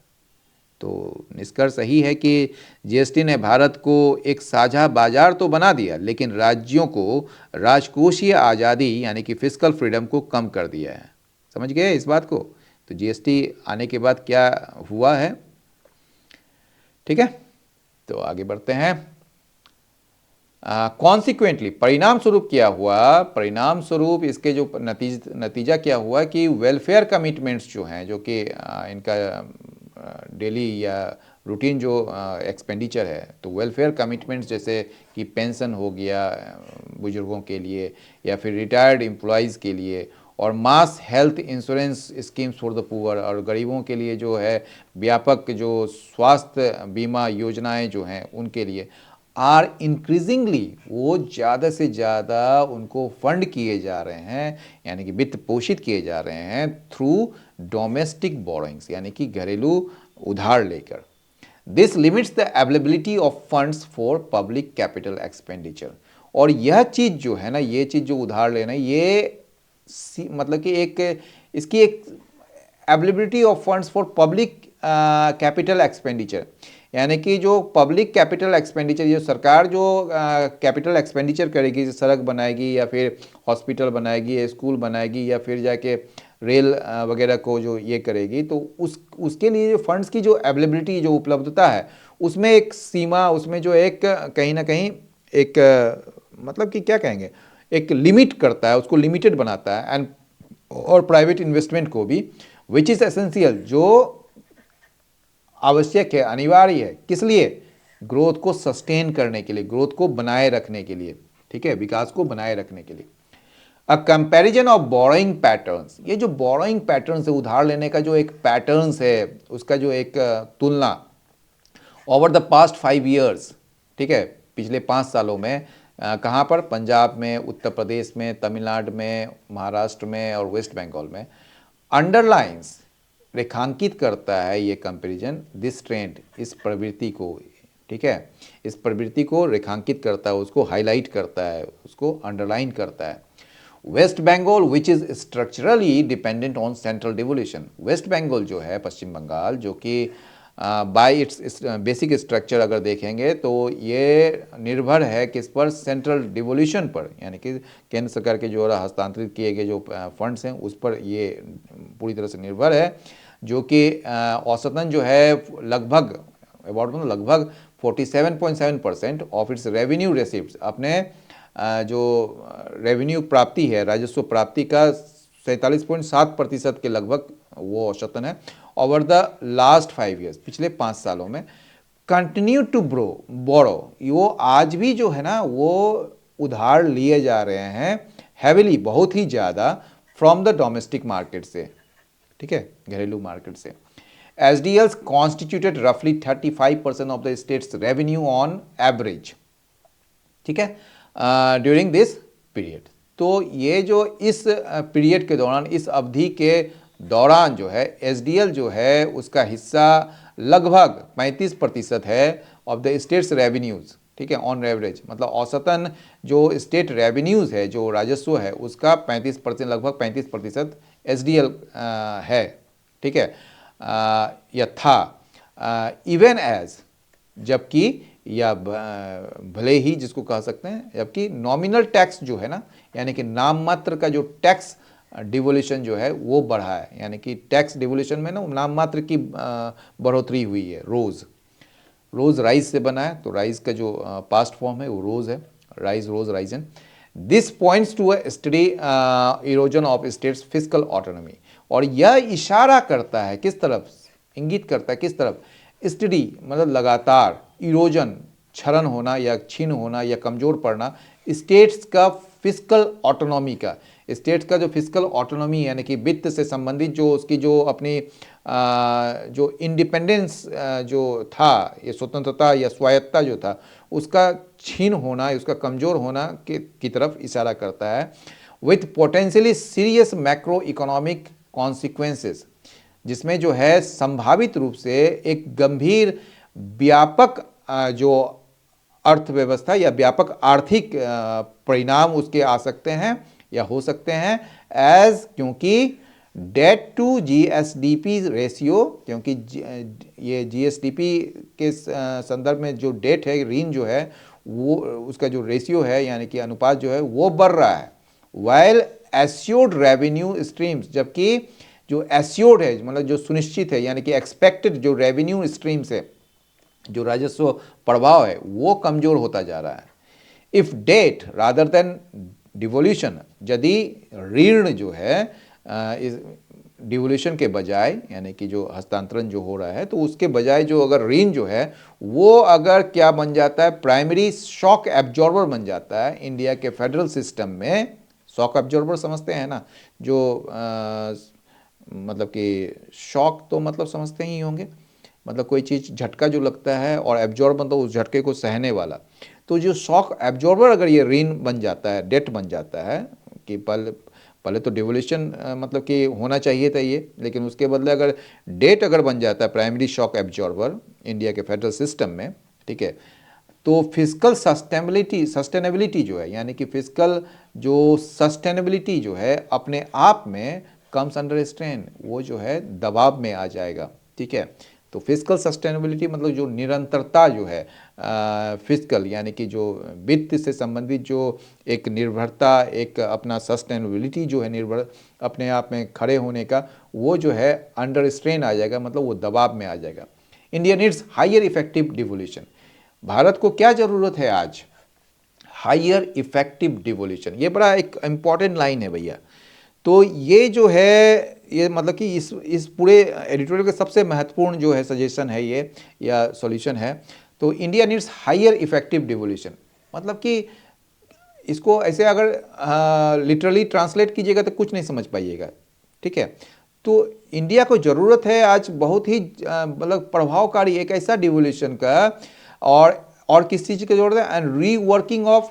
तो निष्कर्ष सही है कि जीएसटी ने भारत को एक साझा बाजार तो बना दिया, लेकिन राज्यों को राजकोषीय आज़ादी यानी कि फिस्कल फ्रीडम को कम कर दिया है। समझ गए इस बात को। तो जीएसटी आने के बाद क्या हुआ है, ठीक है। तो आगे बढ़ते हैं। कॉन्सिक्वेंटली परिणाम स्वरूप क्या हुआ, परिणाम स्वरूप इसके जो नतीजा क्या हुआ कि वेलफेयर कमिटमेंट्स जो हैं, जो कि इनका डेली या रूटीन जो एक्सपेंडिचर है, तो वेलफेयर कमिटमेंट्स जैसे कि पेंशन हो गया बुजुर्गों के लिए, या फिर रिटायर्ड एम्प्लॉयज़ के लिए, और mass health insurance schemes for the poor, और गरीबों के लिए जो है व्यापक जो स्वास्थ्य बीमा योजनाएं जो हैं उनके लिए, आर इंक्रीजिंगली, वो ज़्यादा से ज़्यादा उनको फंड किए जा रहे हैं, यानी कि वित्त पोषित किए जा रहे हैं थ्रू डोमेस्टिक बोरोइंग्स, यानी कि घरेलू उधार लेकर। This limits the availability of funds for public capital expenditure. और यह चीज़ जो है ना, ये चीज़ जो उधार लेना, ये मतलब कि एक इसकी एक availability of funds for public capital expenditure, यानी कि जो पब्लिक कैपिटल एक्सपेंडिचर, जो सरकार जो कैपिटल एक्सपेंडिचर करेगी, सड़क बनाएगी या फिर हॉस्पिटल बनाएगी या स्कूल बनाएगी या फिर जाके रेल वगैरह को जो ये करेगी, तो उसके लिए जो फंड्स की जो अवेलेबिलिटी, जो उपलब्धता है, उसमें एक सीमा, उसमें जो एक कहीं ना कहीं एक मतलब कि क्या कहेंगे, एक लिमिट करता है, उसको लिमिटेड बनाता है। एंड और प्राइवेट इन्वेस्टमेंट को भी, विच इज़ एसेंशियल, जो आवश्यक है, अनिवार्य है, किस लिए, ग्रोथ को सस्टेन करने के लिए, ग्रोथ को बनाए रखने के लिए, ठीक है, विकास को बनाए रखने के लिए। A comparison of borrowing patterns, ये जो बोरोइंग पैटर्न्स है, उधार लेने का जो एक पैटर्न्स है, उसका जो एक तुलना ओवर द पास्ट 5 ईयर्स, ठीक है, पिछले 5 सालों में कहाँ पर, पंजाब में, उत्तर प्रदेश में, तमिलनाडु में, महाराष्ट्र में और वेस्ट बंगाल में, अंडरलाइंस रेखांकित करता है ये कंपैरिजन दिस ट्रेंड, इस प्रवृत्ति को, ठीक है, इस प्रवृत्ति को रेखांकित करता है, उसको हाईलाइट करता है, उसको अंडरलाइन करता है। West Bengal which is structurally dependent on central devolution, West Bengal जो है, पश्चिम बंगाल, जो कि बाय इट्स बेसिक स्ट्रक्चर अगर देखेंगे तो ये निर्भर है किस पर, सेंट्रल डिवोल्यूशन पर, यानी कि केंद्र सरकार के जो हस्तांतरित किए गए जो फंड्स हैं उस पर ये पूरी तरह से निर्भर है, जो कि औसतन जो है लगभग अबाउट मतलब लगभग 47.7% ऑफ इट्स रेवेन्यू रिसीव्स, अपने जो रेवेन्यू प्राप्ति है, राजस्व प्राप्ति का 47.7% के लगभग वो औसतन है ओवर द लास्ट 5 ईयर्स, पिछले 5 सालों में। कंटिन्यू टू बोरो, वो आज भी जो है ना वो उधार लिए जा रहे हैं हैविली, बहुत ही ज़्यादा, फ्रॉम द डोमेस्टिक मार्केट से, ठीक है, घरेलू मार्केट से। SDLs constituted roughly 35% of the state's revenue on average, ठीक है, ड्यूरिंग दिस पीरियड। तो ये जो इस पीरियड के दौरान, इस अवधि के दौरान जो है SDL जो है उसका हिस्सा लगभग 35% है ऑफ द स्टेट्स रेवेन्यूज़, ठीक है, ऑन एवरेज, मतलब औसतन जो स्टेट रेवेन्यूज़ है, जो राजस्व है उसका 35%, लगभग 35% SDL है, ठीक है, या था, इवन एज, जबकि, या भले ही जिसको कह सकते हैं, जबकि नॉमिनल टैक्स जो है ना, यानी कि नाम मात्र का जो टैक्स डिवोल्यूशन जो है वो बढ़ा है, यानी कि टैक्स डिवोल्यूशन में ना नाम मात्र की बढ़ोतरी हुई है। रोज़ राइज से बना है, तो राइज का जो पास्ट फॉर्म है वो रोज़ है, risen. This points to a steady erosion of states fiscal autonomy, और यह इशारा करता है किस तरफ, इंगित करता है किस तरफ, स्टडी मतलब लगातार, इरोजन क्षरण होना या छीन होना या कमज़ोर पड़ना स्टेट्स का फिस्कल ऑटोनॉमी का, स्टेट्स का जो फिस्कल ऑटोनॉमी यानी कि वित्त से संबंधित जो उसकी जो अपनी जो इंडिपेंडेंस जो था, ये स्वतंत्रता या स्वायत्ता जो था, उसका छीन होना, उसका कमज़ोर होना की तरफ इशारा करता है। With potentially serious macro economic consequences, जिसमें जो है संभावित रूप से एक गंभीर व्यापक जो अर्थव्यवस्था या व्यापक आर्थिक परिणाम उसके आ सकते हैं या हो सकते हैं, एज, क्योंकि डेट टू जीएसडीपी रेशियो, क्योंकि ये जीएसडीपी के संदर्भ में जो डेट है, ऋण जो है वो, उसका जो रेशियो है यानी कि अनुपात जो है वो बढ़ रहा है। वाइल एस्योर्ड रेवेन्यू स्ट्रीम्स, जबकि जो एस्योर्ड है मतलब जो सुनिश्चित है, यानी कि एक्सपेक्टेड जो रेवेन्यू स्ट्रीम्स है, जो राजस्व प्रभाव है वो कमज़ोर होता जा रहा है। If debt rather than devolution, यदि ऋण जो है इस डिवोल्यूशन के बजाय, यानी कि जो हस्तांतरण जो हो रहा है, तो उसके बजाय जो अगर ऋण जो है वो अगर क्या बन जाता है, प्राइमरी शॉक एब्जॉर्बर बन जाता है इंडिया के फेडरल सिस्टम में। शॉक एब्जॉर्बर समझते हैं ना, जो मतलब कि शॉक तो मतलब समझते ही होंगे, मतलब कोई चीज़ झटका जो लगता है, और एब्जॉर्ब मतलब उस झटके को सहने वाला। तो जो शॉक एब्जॉर्बर अगर ये ऋण बन जाता है, डेट बन जाता है, कि पहले तो डिवोल्यूशन मतलब कि होना चाहिए था ये, लेकिन उसके बदले अगर डेट अगर बन जाता है प्राइमरी शॉक एब्जॉर्बर इंडिया के फेडरल सिस्टम में, ठीक है, तो फिजिकल सस्टेनेबिलिटी जो है, यानी कि फिजिकल जो सस्टेनेबिलिटी जो है अपने आप में कम्स अंडर स्ट्रेन, वो जो है दबाव में आ जाएगा, ठीक है। तो फिजिकल सस्टेनेबिलिटी मतलब जो निरंतरता जो है, फिजिकल यानी कि जो वित्त से संबंधित जो एक निर्भरता, एक अपना सस्टेनेबिलिटी जो है, निर्भर अपने आप में खड़े होने का, वो जो है अंडर स्ट्रेन आ जाएगा, मतलब वो दबाव में आ जाएगा। India needs higher effective devolution, भारत को क्या ज़रूरत है आज, हायर इफेक्टिव डिवोल्यूशन। ये बड़ा एक इम्पॉर्टेंट लाइन है भैया। तो ये जो है, ये मतलब कि इस पूरे एडिटोरियल का सबसे महत्वपूर्ण जो है सजेशन है ये, या सॉल्यूशन है। तो India needs higher effective devolution, मतलब कि इसको ऐसे अगर लिटरली ट्रांसलेट कीजिएगा तो कुछ नहीं समझ पाइएगा, ठीक है। तो इंडिया को ज़रूरत है आज बहुत ही मतलब प्रभावकारी एक ऐसा डिवोल्यूशन का, और किस चीज़ की जरूरत है, and reworking of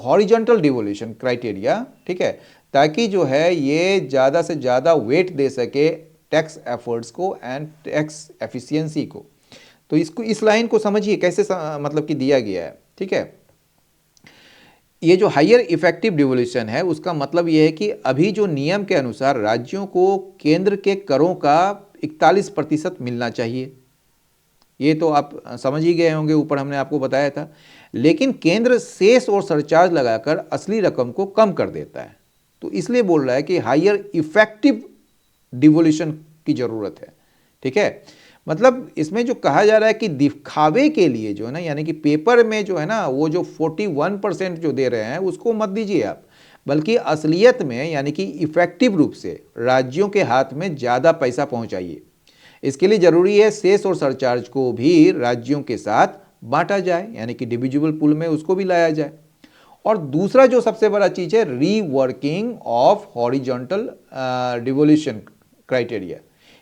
horizontal devolution criteria, ठीक है, ताकि जो है ये ज़्यादा से ज़्यादा वेट दे सके टैक्स एफर्ट्स को एंड टैक्स एफिशिएंसी को। तो इसको, इस लाइन को समझिए कैसे मतलब कि दिया गया है, ठीक है। ये जो हायर इफेक्टिव डिवोल्यूशन है उसका मतलब ये है कि अभी जो नियम के अनुसार राज्यों को केंद्र के करों का 41% मिलना चाहिए, ये तो आप समझ ही गए होंगे, ऊपर हमने आपको बताया था। लेकिन केंद्र सेस और सरचार्ज लगाकर असली रकम को कम कर देता है। तो इसलिए बोल रहा है कि हायर इफेक्टिव डिवोल्यूशन की जरूरत है, ठीक है। मतलब इसमें जो कहा जा रहा है कि दिखावे के लिए जो है ना, यानी कि पेपर में जो है ना वो जो 41% जो दे रहे हैं उसको मत दीजिए आप, बल्कि असलियत में यानी कि इफेक्टिव रूप से राज्यों के हाथ में ज़्यादा पैसा पहुंचाइए। इसके लिए जरूरी है सेस और सरचार्ज को भी राज्यों के साथ बांटा जाए, यानी कि डिविजिबल पूल में उसको भी लाया जाए। और दूसरा जो सबसे बड़ा चीज है reworking of horizontal devolution criteria,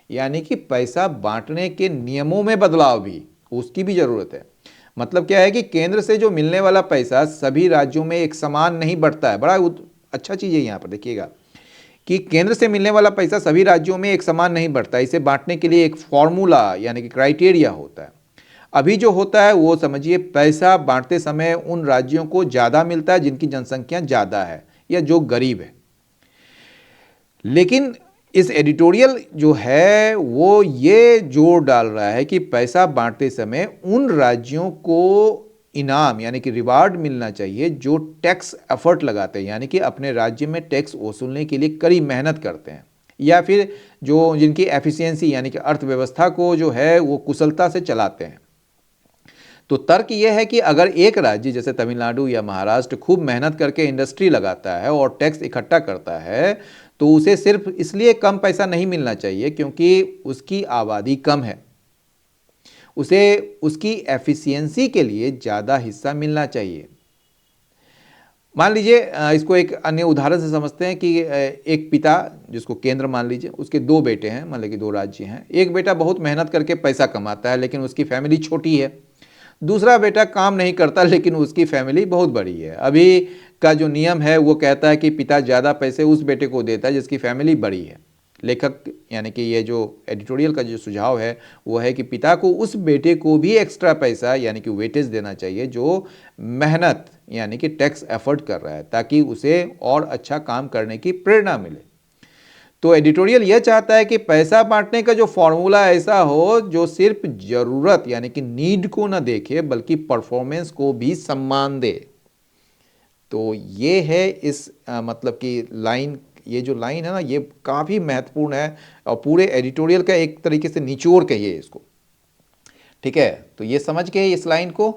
यानी कि पैसा बांटने के नियमों में बदलाव भी, उसकी भी जरूरत है। मतलब क्या है कि केंद्र से जो मिलने वाला पैसा सभी राज्यों में एक समान नहीं बढ़ता है। बड़ा अच्छा चीज है यहाँ पर देखिएगा कि केंद्र से मिलने वाला पैसा सभी राज्यों में एक समान नहीं बढ़ता। इसे बांटने के लिए एक फॉर्मूला यानी कि क्राइटेरिया होता है। अभी जो होता है वो समझिए, पैसा बांटते समय उन राज्यों को ज़्यादा मिलता है जिनकी जनसंख्या ज़्यादा है या जो गरीब है। लेकिन इस एडिटोरियल जो है वो ये जोर डाल रहा है कि पैसा बांटते समय उन राज्यों को इनाम यानी कि रिवार्ड मिलना चाहिए जो टैक्स एफर्ट लगाते हैं, यानी कि अपने राज्य में टैक्स वसूलने के लिए कड़ी मेहनत करते हैं, या फिर जो जिनकी एफिशिएंसी यानी कि अर्थव्यवस्था को जो है वो कुशलता से चलाते हैं। तो तर्क यह है कि अगर एक राज्य जैसे तमिलनाडु या महाराष्ट्र खूब मेहनत करके इंडस्ट्री लगाता है और टैक्स इकट्ठा करता है तो उसे सिर्फ इसलिए कम पैसा नहीं मिलना चाहिए क्योंकि उसकी आबादी कम है, उसे उसकी एफिशिएंसी के लिए ज़्यादा हिस्सा मिलना चाहिए। मान लीजिए इसको एक अन्य उदाहरण से समझते हैं कि एक पिता जिसको केंद्र मान लीजिए, उसके दो बेटे हैं, मान लीजिए 2 राज्य हैं। एक बेटा बहुत मेहनत करके पैसा कमाता है लेकिन उसकी फैमिली छोटी है। दूसरा बेटा काम नहीं करता लेकिन उसकी फैमिली बहुत बड़ी है। अभी का जो नियम है वो कहता है कि पिता ज़्यादा पैसे उस बेटे को देता है जिसकी फैमिली बड़ी है। लेखक यानी कि ये जो एडिटोरियल का जो सुझाव है वो है कि पिता को उस बेटे को भी एक्स्ट्रा पैसा यानी कि वेटेज देना चाहिए जो मेहनत यानी कि टैक्स एफर्ट कर रहा है, ताकि उसे और अच्छा काम करने की प्रेरणा मिले। तो एडिटोरियल यह चाहता है कि पैसा बांटने का जो फॉर्मूला ऐसा हो जो सिर्फ जरूरत यानी कि नीड को ना देखे बल्कि परफॉर्मेंस को भी सम्मान दे। तो ये है इस मतलब कि लाइन, ये जो लाइन है ना ये काफ़ी महत्वपूर्ण है और पूरे एडिटोरियल का एक तरीके से निचोड़ कहिए इसको, ठीक है। तो ये समझ के इस लाइन को,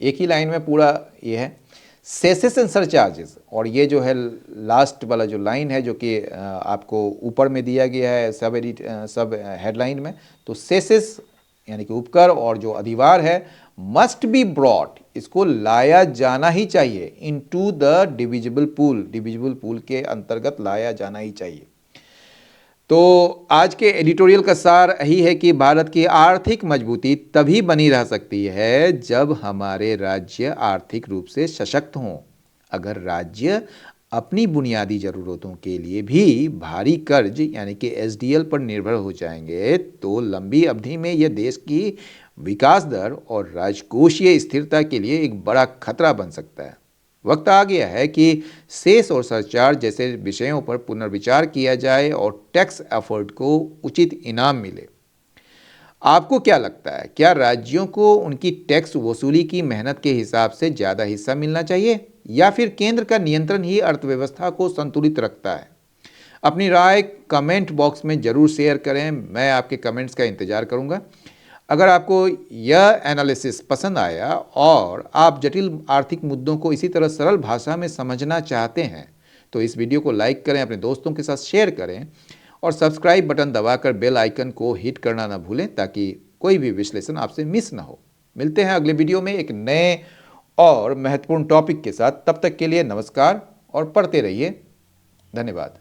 एक ही लाइन में पूरा ये है सेसेस एंड सरचार्जेस। और ये जो है लास्ट वाला जो लाइन है जो कि आपको ऊपर में दिया गया है सब हेडलाइन में, तो सेसेस यानी कि उपकर और जो अधिभार है मस्ट बी ब्रॉट, इसको लाया जाना ही चाहिए into the divisible pool, divisible pool के अंतर्गत लाया जाना ही चाहिए। तो आज के एडिटोरियल का सार यही है कि भारत की आर्थिक मजबूती तभी बनी रह सकती है जब हमारे राज्य आर्थिक रूप से सशक्त हों। अगर राज्य अपनी बुनियादी ज़रूरतों के लिए भी भारी कर्ज यानी कि एसडीएल पर निर्भर हो जाएंगे तो लंबी अवधि में यह देश की विकास दर और राजकोषीय स्थिरता के लिए एक बड़ा खतरा बन सकता है। वक्त आ गया है कि सेस और सरचार्ज जैसे विषयों पर पुनर्विचार किया जाए और टैक्स एफर्ट को उचित इनाम मिले। आपको क्या लगता है, क्या राज्यों को उनकी टैक्स वसूली की मेहनत के हिसाब से ज़्यादा हिस्सा मिलना चाहिए या फिर केंद्र का नियंत्रण ही अर्थव्यवस्था को संतुलित रखता है? अपनी राय कमेंट बॉक्स में ज़रूर शेयर करें, मैं आपके कमेंट्स का इंतज़ार करूँगा। अगर आपको यह एनालिसिस पसंद आया और आप जटिल आर्थिक मुद्दों को इसी तरह सरल भाषा में समझना चाहते हैं तो इस वीडियो को लाइक करें, अपने दोस्तों के साथ शेयर करें और सब्सक्राइब बटन दबाकर बेल आइकन को हिट करना ना भूलें ताकि कोई भी विश्लेषण आपसे मिस ना हो। मिलते हैं अगले वीडियो में एक नए और महत्वपूर्ण टॉपिक के साथ। तब तक के लिए नमस्कार और पढ़ते रहिए। धन्यवाद।